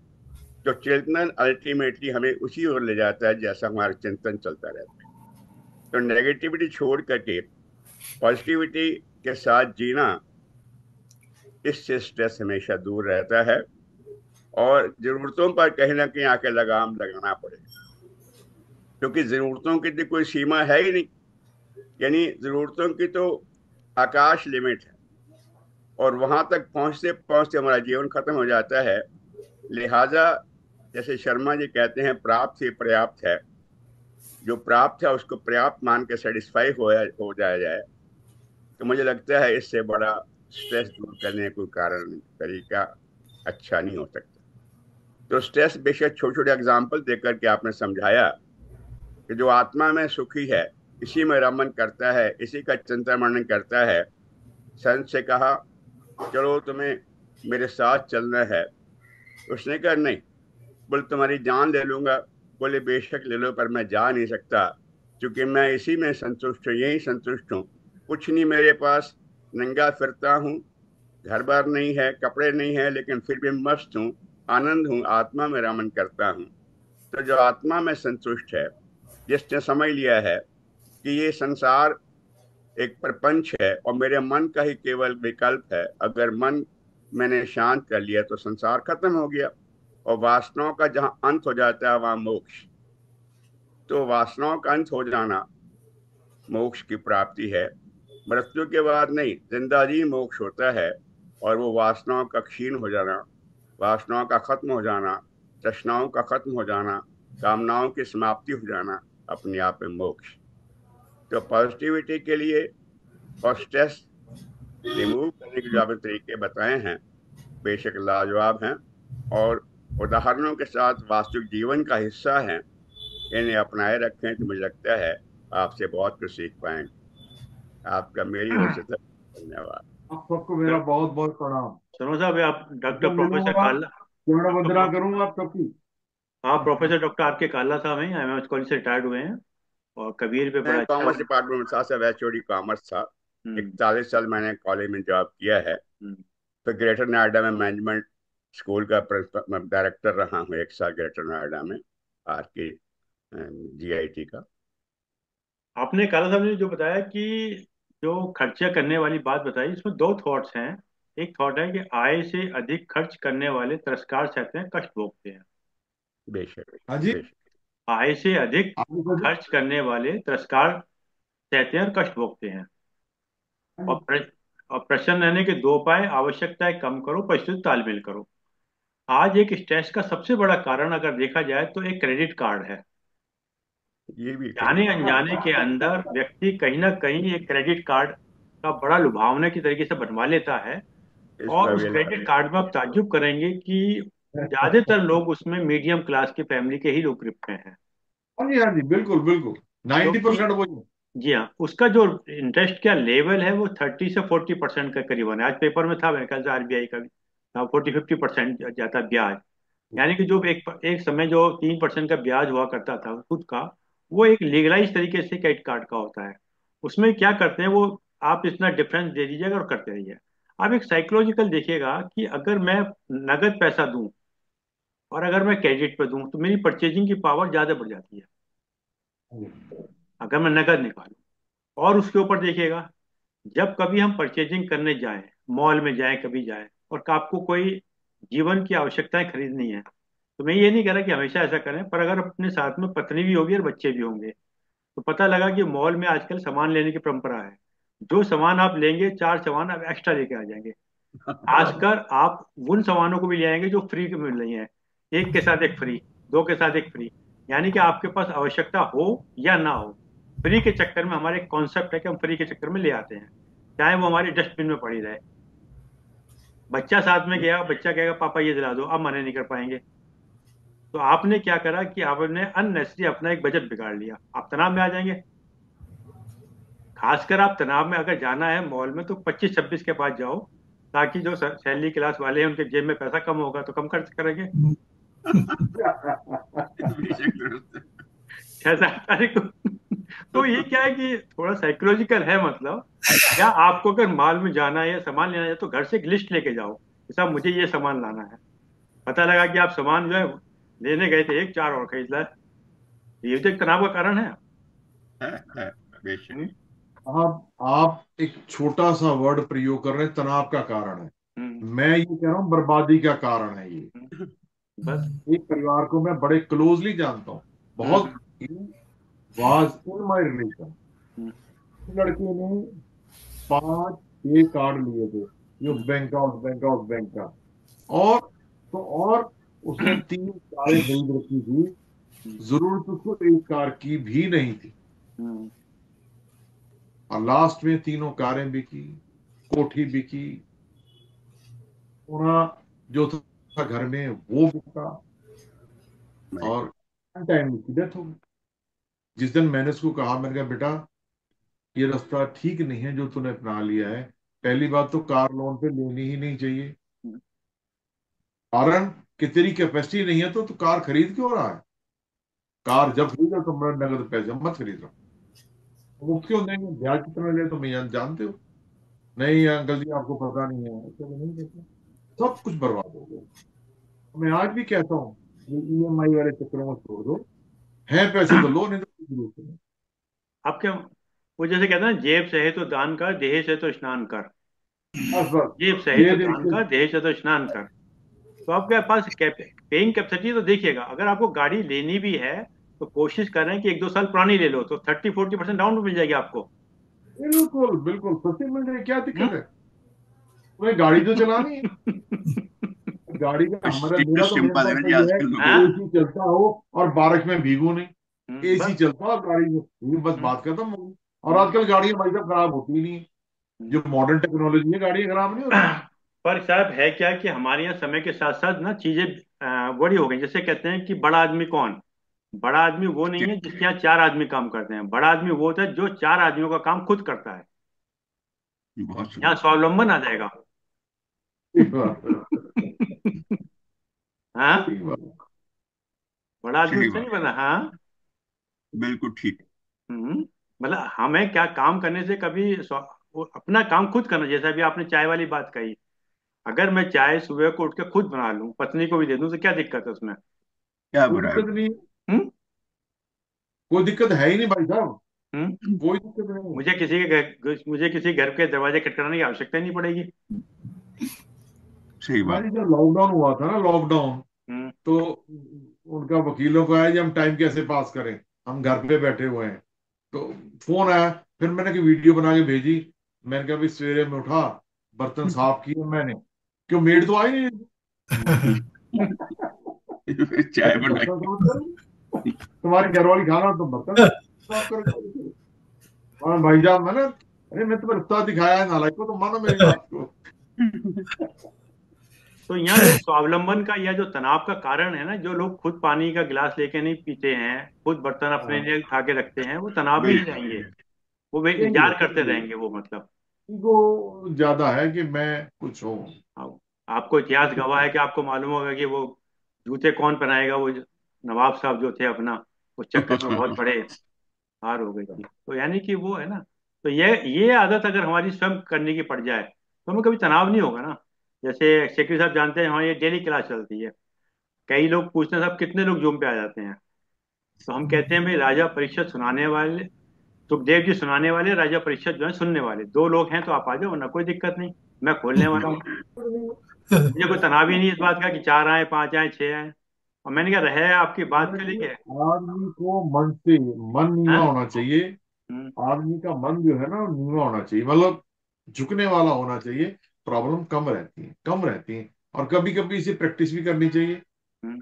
Speaker 3: तो चिंतन अल्टीमेटली हमें उसी ओर ले जाता है जैसा हमारा चिंतन चलता रहता है। तो नेगेटिविटी छोड़ करके पॉजिटिविटी के साथ जीना, इससे स्ट्रेस हमेशा दूर रहता है। और जरूरतों पर कहीं ना कहीं आके लगाम लगाना पड़ेगा, क्योंकि जरूरतों की तो कोई सीमा है ही नहीं। यानी जरूरतों की तो आकाश लिमिट है, और वहां तक पहुंचते पहुंचते हमारा जीवन खत्म हो जाता है। लिहाजा जैसे शर्मा जी कहते हैं, प्राप्त ही पर्याप्त है। जो प्राप्त है उसको पर्याप्त मान के सेटिस्फाई हो जाया जाए, तो मुझे लगता है इससे बड़ा स्ट्रेस दूर करने का कोई कारण तरीका अच्छा नहीं हो सकता। तो स्ट्रेस बेशक छोटे छोटे एग्जाम्पल देकर के आपने समझाया कि जो आत्मा में सुखी है, इसी में रमन करता है, इसी का चिंतन मनन करता है। संत से कहा चलो तुम्हें मेरे साथ चलना है, उसने कहा नहीं। बोले तुम्हारी जान ले लूंगा। बोले बेशक ले लो, पर मैं जा नहीं सकता, क्योंकि मैं इसी में संतुष्ट हूँ, यही संतुष्ट हूँ। कुछ नहीं मेरे पास, नंगा फिरता हूँ, घर बार नहीं है, कपड़े नहीं है, लेकिन फिर भी मस्त हूँ, आनंद हूँ, आत्मा में रमन करता हूँ। तो जो आत्मा में संतुष्ट है, जिसने समझ लिया है कि ये संसार एक प्रपंच है और मेरे मन का ही केवल विकल्प है, अगर मन मैंने शांत कर लिया तो संसार खत्म हो गया। और वासनाओं का जहां अंत हो जाता है वहां मोक्ष। तो वासनाओं का अंत हो जाना मोक्ष की प्राप्ति है। मृत्यु के बाद नहीं, जिंदा जी मोक्ष होता है। और वो वासनाओं का क्षीण हो जाना, वासनाओं का खत्म हो जाना, तृष्णाओं का खत्म हो जाना, कामनाओं की समाप्ति हो जाना, अपने आप में मोक्ष। तो पॉजिटिविटी के लिए और स्ट्रेस रिमूव करने के जो आपने तरीके बताए हैं, बेशक लाजवाब हैं, और उदाहरणों के साथ वास्तविक जीवन का हिस्सा हैं। इन्हें अपनाए रखें तो मुझे लगता है आपसे बहुत कुछ सीख पाएंगे। आपका मेरी ओर से धन्यवाद।
Speaker 2: आप सबको मेरा बहुत बहुत प्रणाम।
Speaker 1: शर्मा साहब, आप डॉक्टर
Speaker 2: जब
Speaker 1: प्रोफेसर
Speaker 2: मिलूंगा
Speaker 1: काला,
Speaker 2: पूर्ण
Speaker 1: डॉक्टर
Speaker 2: वंदना करूंगा आप सबकी।
Speaker 1: हाँ, प्रोफेसर डॉक्टर आर के काला साहब हैं, एमएस कॉलेज से रिटायर्ड हुए हैं और कबीर पे
Speaker 3: मैं
Speaker 1: बड़ा अच्छा।
Speaker 3: कॉमर्स डिपार्टमेंट में था, सब एचओडी कॉमर्स था।
Speaker 1: हम्म।
Speaker 3: 41 साल मैंने कॉलेज में जॉब किया है।
Speaker 1: हम्म।
Speaker 3: तो ग्रेटर नोएडा में मैनेजमेंट स्कूल का डायरेक्टर रहा हूँ 1 साल ग्रेटर नोएडा में, आर के जीआईटी का।
Speaker 1: आपने काला साहब ने जो बताया कि जो खर्चा करने वाली बात बताई, इसमें दो थॉट्स हैं। एक थॉट है कि आय से अधिक खर्च करने वाले तिरस्कार सहते हैं, कष्ट भोगते हैं।
Speaker 3: बेशक
Speaker 2: हाँ जी।
Speaker 3: बेशक।
Speaker 1: आय से अधिक
Speaker 2: आगे बढ़ो।
Speaker 1: खर्च करने वाले तिरस्कार सहते हैं और कष्ट भोगते हैं।
Speaker 2: हाँ
Speaker 1: और
Speaker 2: जी।
Speaker 1: और प्रसन्न रहने के दो उपाय: आवश्यकताएं कम करो, परिस्थिति तालमेल करो। आज एक स्ट्रेस का सबसे बड़ा कारण अगर देखा जाए तो एक क्रेडिट कार्ड है।
Speaker 3: ये भी ठीक
Speaker 1: जाने
Speaker 3: बात।
Speaker 1: अनजाने के अंदर व्यक्ति कहीं ना कहीं एक क्रेडिट कार्ड का बड़ा लुभावने की तरीके से बनवा लेता है।
Speaker 3: इसको
Speaker 1: और उस
Speaker 3: अवेल कर
Speaker 1: क्रेडिट
Speaker 3: लेते
Speaker 1: कार्ड में आप ताज्जुब करेंगे कि ज्यादातर लोग उसमें मीडियम क्लास की फैमिली के ही लोग क्रिप्ट हैं।
Speaker 2: हाँ जी, हाँ जी, बिल्कुल बिल्कुल। नाइन्टी
Speaker 1: क्योंकि
Speaker 2: परसेंट वो।
Speaker 1: जी हाँ, उसका जो इंटरेस्ट का लेवल है वो 30 से 40% का करीबन है। आज पेपर में था, मेरे ख्याल से आरबीआई का भी था, 40-50% जाता ब्याज। यानी कि जो एक एक समय जो 3% का ब्याज हुआ करता था खुद का, वो एक लीगलाइज तरीके से क्रेडिट कार्ड का होता है। उसमें क्या करते हैं वो, आप इतना डिफरेंस दे दीजिएगा और करते रहिए। आप एक साइकोलॉजिकल देखिएगा कि अगर मैं नगद पैसा दूं और अगर मैं क्रेडिट पे दूं तो मेरी परचेजिंग की पावर ज्यादा बढ़ जाती है अगर मैं नगद निकालूं। और उसके ऊपर देखिएगा, जब कभी हम परचेजिंग करने जाएं, मॉल में जाएं, कभी जाएं, और आपको कोई जीवन की आवश्यकताएं खरीदनी है, तो मैं ये नहीं कह रहा कि हमेशा ऐसा करें, पर अगर अपने साथ में पत्नी भी होगी और बच्चे भी होंगे, तो पता लगा कि मॉल में आजकल सामान लेने की परंपरा है। जो सामान आप लेंगे, चार सामान आप एक्स्ट्रा लेके आ जाएंगे। खासकर आप उन सामानों को भी ले आएंगे जो फ्री के मिल रही हैं, एक के साथ एक फ्री, दो के साथ एक फ्री। यानी कि आपके पास आवश्यकता हो या ना हो, फ्री के चक्कर में हमारे एक कॉन्सेप्ट है कि हम फ्री के चक्कर में ले आते हैं, चाहे वो हमारी डस्टबिन में पड़ी रहे। बच्चा साथ में गया, बच्चा कहेगा पापा ये दिला दो, अब मना नहीं कर पाएंगे। तो आपने क्या करा कि आपने अननेसेसरी अपना एक बजट बिगाड़ लिया, आप तनाव में आ जाएंगे। खासकर आप तनाव में अगर जाना है मॉल में तो 25-26 के पास जाओ, ताकि जो सैलरी क्लास वाले हैं उनके जेब में पैसा कम होगा तो कम खर्च करेंगे। 6 7 तारीख को। तो ये क्या है कि थोड़ा साइकोलॉजिकल है, मतलब या आपको अगर मॉल में जाना है या सामान लेना है तो घर से एक लिस्ट लेके जाओ कि साहब मुझे ये सामान लाना है। पता लगा कि आप सामान जो है लेने गए थे एक, चार और खरीद लाए। ये तो एक तनाव का कारण है।
Speaker 3: है, बेशक।
Speaker 1: हम्म।
Speaker 2: आप एक छोटा सा वर्ड प्रयोग कर रहे हैं, तनाव का कारण है।
Speaker 1: हम्म।
Speaker 2: मैं ये कह रहा हूँ बर्बादी का कारण है ये।
Speaker 1: हम्म। बस।
Speaker 2: एक परिवार को मैं बड़े क्लोजली जानता हूँ, बहुत।
Speaker 1: Hmm.
Speaker 2: Was in my relation.
Speaker 1: Hmm.
Speaker 2: लड़के ने 5 6 कार्ड लिए थे, जो
Speaker 1: हम्म।
Speaker 2: बैंक का। और तो और उसने 3 कारें खरीद रखी थी।
Speaker 1: हम्म।
Speaker 2: जरूरत उसको एक कार की भी नहीं थी।
Speaker 1: हम्म।
Speaker 2: और लास्ट में तीनों कारें बिकी, कोठी बिकी, सोना जो था घर में वो बिका, और टाइम उसकी डेथ हो गई। जिस दिन मैंने उसको कहा, मैंने कहा बेटा ये रास्ता ठीक नहीं है जो तूने अपना लिया है। पहली बात तो कार लोन पे लेनी ही नहीं चाहिए,
Speaker 1: हम्म।
Speaker 2: कारण कि तेरी कैपेसिटी नहीं है तो तू कार खरीद क्यों रहा है। कार जब खरीदो तो मेरा नगद पैसे मत खरीद रहा। वो क्यों देंगे, ब्याज कितना ले तो मैं जानते हो। नहीं अंकल जी आपको पता नहीं है, चलो नहीं देते। सब कुछ बर्बाद हो गया। मैं आज भी कहता हूँ ये ईएमआई वाले चक्करों में छोड़ दो, है पैसे तो लो, नहीं तो कोई जरूरत नहीं।
Speaker 1: आप क्या, वो जैसे कहते हैं ना, जेब सहे तो दान कर, देह से तो स्नान कर।
Speaker 2: बस बस
Speaker 1: जेब सहे
Speaker 2: ये
Speaker 1: तो दान
Speaker 2: देखिए।
Speaker 1: कर, देह से तो स्नान कर। तो आपके पास पेइंग कैपेसिटी तो देखिएगा, अगर आपको गाड़ी लेनी भी है तो कोशिश करें कि 1 2 साल पुरानी ले लो, तो 30-40% डाउन मिल जाएगी आपको।
Speaker 2: बिल्कुल बिल्कुल, सस्ती मिल रही है, क्या दिक्कत
Speaker 1: हम्म?
Speaker 2: है। तुम्हें गाड़ी तो चलानी है। गाड़ी का हमारा, मेरा तो मेन
Speaker 3: सिंपल है ना जी
Speaker 2: पर्पज ये है
Speaker 3: आजकल लोगों
Speaker 1: हाँ।
Speaker 3: का।
Speaker 2: एसी चलता हो और बारिश में भीगो नहीं। AC
Speaker 1: bus.
Speaker 2: चलता हो गाड़ी में, ये बस
Speaker 1: हम्म।
Speaker 2: बात खत्म हो गई। और
Speaker 1: हम्म।
Speaker 2: आजकल गाड़ियां भाई साहब खराब होती ही नहीं है।
Speaker 1: हम्म।
Speaker 2: जो मॉडर्न टेक्नोलॉजी है, गाड़ियां खराब नहीं होती।
Speaker 1: पर साहब है क्या कि हमारे यहाँ समय के साथ साथ ना चीजें बड़ी हो गई। जैसे कहते हैं कि बड़ा आदमी कौन, बड़ा आदमी वो नहीं है जिसके यहाँ चार आदमी काम करते हैं, बड़ा आदमी वो होता है जो चार आदमियों का काम खुद करता है।
Speaker 3: बहुत
Speaker 1: यहाँ
Speaker 3: सुंदर।
Speaker 1: स्वावलंबन आ जाएगा।
Speaker 2: ठीक बात है।
Speaker 1: हाँ।
Speaker 2: ठीक बात।
Speaker 1: बड़ा आदमी
Speaker 3: सही
Speaker 1: उससे नहीं
Speaker 3: बात।
Speaker 1: बना। हाँ।
Speaker 3: बिल्कुल ठीक।
Speaker 1: मतलब हमें क्या काम करने से कभी वो अपना काम खुद करना, जैसा अभी आपने चाय वाली बात कही। अगर मैं चाय सुबह को उठ के खुद बना लूं, पत्नी को भी दे दूं, तो क्या दिक्कत है उसमें?
Speaker 3: क्या
Speaker 2: कोई
Speaker 3: बुरा है।
Speaker 2: दिक्कत नहीं,
Speaker 1: हम्म।
Speaker 2: कोई दिक्कत है ही नहीं भाई साहब।
Speaker 1: हम्म।
Speaker 2: कोई दिक्कत नहीं।
Speaker 1: मुझे किसी घर के दरवाजे खटखटाने की आवश्यकता ही नहीं पड़ेगी।
Speaker 3: सही बात।
Speaker 2: हमारी जब लॉकडाउन हुआ था ना, लॉकडाउन,
Speaker 1: हम्म।
Speaker 2: तो उनका वकीलों को आया कि हम टाइम कैसे पास करें, हम घर पे बैठे हुए हैं। तो फोन आया, फिर मैंने कि वीडियो बना के भेजी। मैंने कहा भी सवेरे में उठा, बर्तन साफ किए मैंने, क्यों मेड तो आई नहीं।
Speaker 3: चाय
Speaker 2: मैंने
Speaker 3: बनाई।
Speaker 2: बर्तन साफ करो, तुम्हारी घरवाली खाना तो बर्तन साफ करो। और भाई साहब मैंने, अरे मैं तुम्हें रास्ता दिखाया है नालायक को, तो मानो मेरी बात को।
Speaker 1: तो यहाँ जो स्वावलंबन का या जो तनाव का कारण है ना, जो लोग खुद पानी का गिलास लेके नहीं पीते हैं, खुद बर्तन अपने
Speaker 2: हाँ,
Speaker 1: लिए उठा के रखते हैं, वो तनाव में ही
Speaker 3: बिल्कुल।
Speaker 1: रहेंगे। वो वे
Speaker 2: कहेंगे
Speaker 1: इंतजार करते
Speaker 2: कहेंगे,
Speaker 1: रहेंगे वो, मतलब।
Speaker 2: इनको ज्यादा है कि मैं कुछ हूँ।
Speaker 1: हाँ, आपको इतिहास गवाह है कि आपको मालूम होगा कि वो जूते कौन पहनाएगा, वो नवाब साहब जो थे अपना, उस चक्कर में बहुत बड़े हार हो गई थी। तो यानी कि वो है ना, तो ये आदत अगर हमारी स्वयं करने की पड़ जाए तो हमें कभी तनाव नहीं होगा ना। जैसे शेखरी साहब जानते हैं, हमारी ये डेली क्लास चलती है। कई लोग पूछते हैं साहब कितने लोग जूम पे आ जाते हैं, तो हम कहते हैं भाई राजा परीक्षित सुनाने वाले, सुखदेव जी सुनाने वाले, राजा परीक्षित जो है सुनने वाले, दो लोग हैं तो आप आ जाओ, वरना कोई दिक्कत नहीं, मैं खोलने वाला हूँ। मुझे कोई तनाव ही नहीं इस बात का कि चार आए, पांच आए, छह आए। और मैंने कहा रहे आपकी बात को
Speaker 2: देखिए,
Speaker 1: लेके।
Speaker 2: आदमी को मन नीवा
Speaker 1: हाँ।
Speaker 2: होना चाहिए।
Speaker 1: हम्म।
Speaker 2: आदमी का मन जो है ना वो नीवा होना चाहिए, मतलब झुकने वाला होना चाहिए। प्रॉब्लम कम रहती है, कम रहती है। और कभी कभी इसे प्रैक्टिस भी करनी चाहिए।
Speaker 1: हम्म।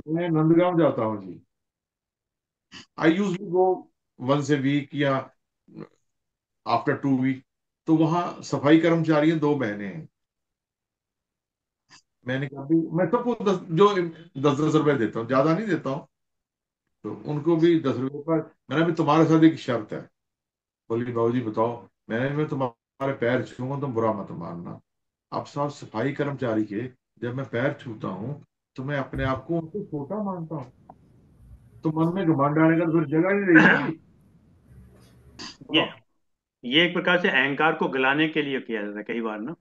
Speaker 2: मैं नंदगांव जाता हूँ जी। I use to go once a week या आफ्टर 2 वीक। तो वहाँ सफाई कर्मचारी हैं, दो बहनें हैं। मैंने कहा भी मैं सबको दस दस रुपए देता हूँ, ज्यादा नहीं देता हूँ। तो उनको भी 10 रुपए पर। मैंने भी तुम्हारे साथ एक शर्त है। बोली बाबू जी बताओ। मैं तुम्हारे पैर छूऊंगा, तुम बुरा मत मानना। अब साहब सफाई कर्मचारी के जब मैं पैर छूता हूँ तो मैं अपने आप को उनको छोटा मानता हूँ। तो मन में घमंड आने का तो फिर जगह नहीं रही ना जी।
Speaker 1: ये
Speaker 2: बताओ।
Speaker 1: ये एक प्रकार से अहंकार को गलाने के लिए किया जाता है कई बार ना।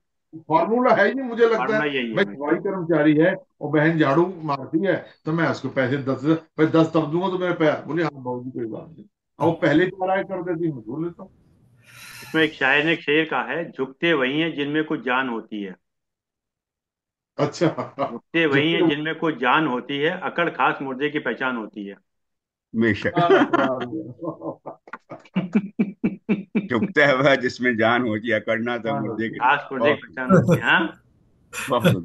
Speaker 2: फॉर्मूला है ही नहीं मुझे लगता
Speaker 1: फार्मूला
Speaker 2: है।
Speaker 1: यही है
Speaker 2: भाई
Speaker 1: भाई।
Speaker 2: सफाई कर्मचारी है और बहन झाड़ू मारती है, तो मैं उसको पैसे 10 तब दूंगा तो मेरे पैर बोले हाँ बाबू जी कोई बात नहीं। और वो पहले चढ़ाई कर देती मैं भूल लेता हूँ।
Speaker 1: इसमें एक शायर ने एक शेर कहा है, झुकते वही हैं जिनमें कुछ जान होती है।
Speaker 2: अच्छा।
Speaker 1: झुकते वही
Speaker 2: झुकते
Speaker 1: हैं जिनमें कुछ जान होती है, अकड़ खास मुर्दे की पहचान होती है।
Speaker 3: बेशक। चुपता है वह जिसमें जान होती है, करना तो
Speaker 2: हाँ,
Speaker 3: मुर्दे की।
Speaker 1: खास मुर्दे की
Speaker 3: बहुत
Speaker 1: पहचान होती है, हाँ।
Speaker 3: बहुत।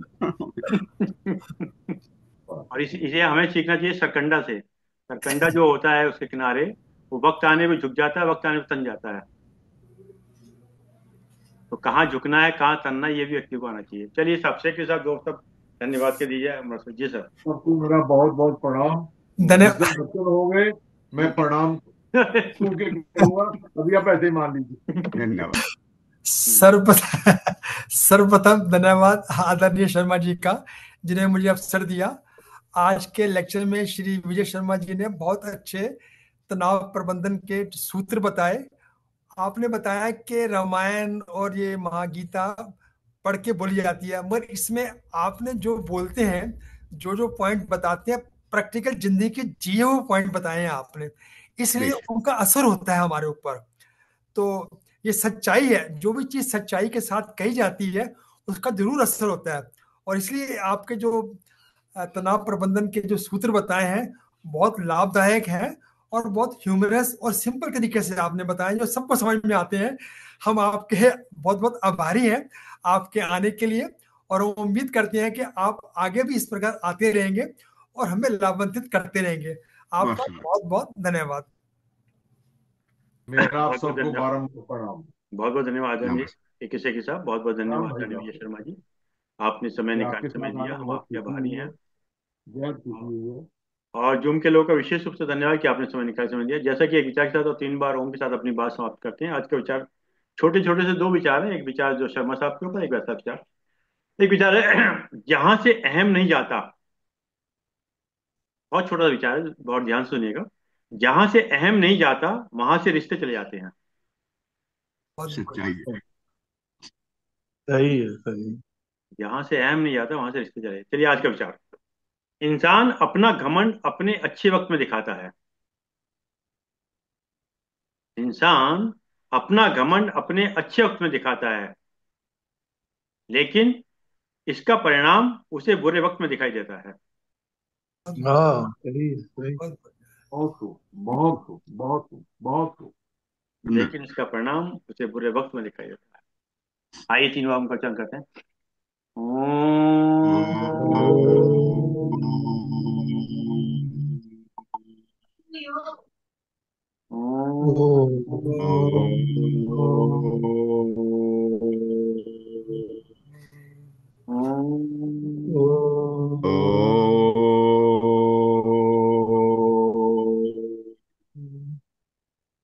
Speaker 1: और इसे हमें सीखना चाहिए सरकंडा से। सरकंडा जो होता है उसके किनारे, वो वक्त आने पे झुक जाता है, वक्त आने पे तन जाता है। तो कहाँ झुकना है, कहाँ तनना है, ये भी व्यक्ति को आना चाहिए। चलिए सबसे के साथ दोस्त सब धन्यवाद के दीजिए जी सर।
Speaker 2: सबको मेरा बहुत बहुत प्रणाम। जिस दिन
Speaker 4: धन्यवाद।
Speaker 2: बच्चन हो गए मैं प्रणाम छू के करूंगा, अभी आप ऐसे ही मान लीजिए।
Speaker 3: धन्यवाद।
Speaker 4: सर्वप्रथम धन्यवाद आदरणीय शर्मा जी का, जिन्हें मुझे अवसर दिया। आज के लेक्चर में श्री विजय शर्मा जी ने बहुत अच्छे तनाव प्रबंधन के सूत्र बताए। आपने बताया कि रामायण और ये महागीता पढ़ के बोली जाती है, मगर इसमें आपने जो बोलते हैं, जो जो पॉइंट बताते हैं, प्रैक्टिकल जिंदगी के जिए हुए पॉइंट बताए हैं आपने, इसलिए
Speaker 3: बेशक।
Speaker 4: उनका असर होता है हमारे ऊपर। तो ये सच्चाई है, जो भी चीज सच्चाई के साथ कही जाती है उसका जरूर असर होता है। और इसलिए आपके जो तनाव प्रबंधन के जो सूत्र बताए हैं बहुत लाभदायक हैं, और बहुत ह्यूमरस और सिंपल तरीके से आपने बताया, जो सबको समझ में आते हैं। हम आपके बहुत बहुत आभारी हैं आपके आने के लिए, और हम उम्मीद करते हैं कि आप आगे भी इस प्रकार आते रहेंगे और हमें लाभान्वित करते रहेंगे।
Speaker 3: बहुत
Speaker 4: आपका
Speaker 3: शुक्रिया।
Speaker 4: बहुत बहुत धन्यवाद।
Speaker 2: मेरा आप
Speaker 1: बहुत बहुत
Speaker 2: सबको
Speaker 1: धन्यवाद।
Speaker 2: बारम्बार प्रणाम।
Speaker 1: बहुत बहुत धन्यवाद आदरणीय
Speaker 3: नमस्कार।
Speaker 1: ए के शेखी साहब, बहुत बहुत
Speaker 2: प्रणाम
Speaker 1: धन्यवाद
Speaker 2: भाई
Speaker 1: आदरणीय विजय
Speaker 2: आपको।
Speaker 1: शर्मा जी। आपने समय
Speaker 2: ये
Speaker 1: निकाल
Speaker 2: आपके
Speaker 1: समय
Speaker 2: साथ आने
Speaker 1: दिया,
Speaker 2: में
Speaker 1: हम
Speaker 2: बहुत
Speaker 1: आपके
Speaker 2: खुशी
Speaker 1: आभारी
Speaker 2: हुई
Speaker 1: हैं।
Speaker 2: है। बेहद खुशी हुई है।
Speaker 1: और जूम के लोगों का विशेष रूप से धन्यवाद कि आपने समय निकाल समय दिया। जैसा कि एक विचार के साथ और 3 बार ओम के साथ अपनी बात समाप्त करते हैं। आज का विचार छोटे छोटे से दो विचार हैं। एक विचार जो शर्मा साहब के ऊपर, एक वैसा विचार। एक विचार है जहां से अहम नहीं जाता, बहुत छोटा सा विचार है, बहुत ध्यान से सुनिएगा। जहां से अहम नहीं जाता वहां से रिश्ते चले जाते हैं।
Speaker 4: बहुत
Speaker 3: सच्चाई है।
Speaker 5: सही है, सही।
Speaker 1: जहां से अहम नहीं जाता वहां से रिश्ते चले। चलिए आज का विचार। इंसान अपना घमंड अपने अच्छे वक्त में दिखाता है। इंसान अपना घमंड अपने अच्छे वक्त में दिखाता है, लेकिन इसका परिणाम उसे बुरे वक्त में दिखाई देता है।
Speaker 5: हाँ, सही है, सही।
Speaker 4: बहुत
Speaker 2: बहुत खूब, बहुत खूब, बहुत खूब, बहुत खूब।
Speaker 1: लेकिन इसका परिणाम उसे बुरे वक्त में दिखाई देता है। आइए 3 बार हम का चल करते हैं।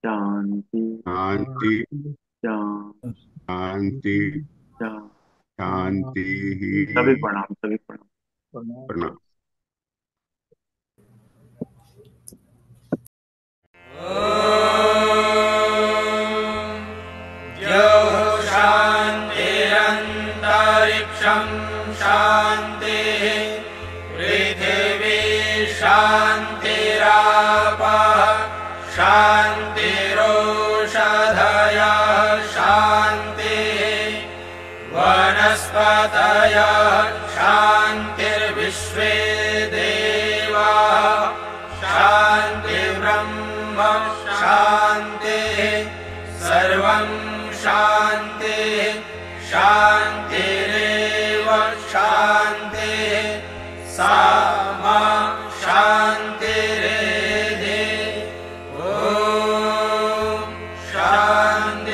Speaker 1: शांति।
Speaker 3: शांति।
Speaker 1: शांति।
Speaker 3: शांति। शांति
Speaker 1: सभी
Speaker 3: ही।
Speaker 1: प्रणाम, सभी प्रणाम।
Speaker 3: प्रणाम।
Speaker 6: शान्तिरोषधयः शान्तिः वनस्पतयः शान्तिर्विश्वे देवाः शान्तिर्ब्रह्म शान्तिः सर्वं शान्तिः शान्तिरेव शान्तिः सा मा शान्तिरेधि ॐ शान्ति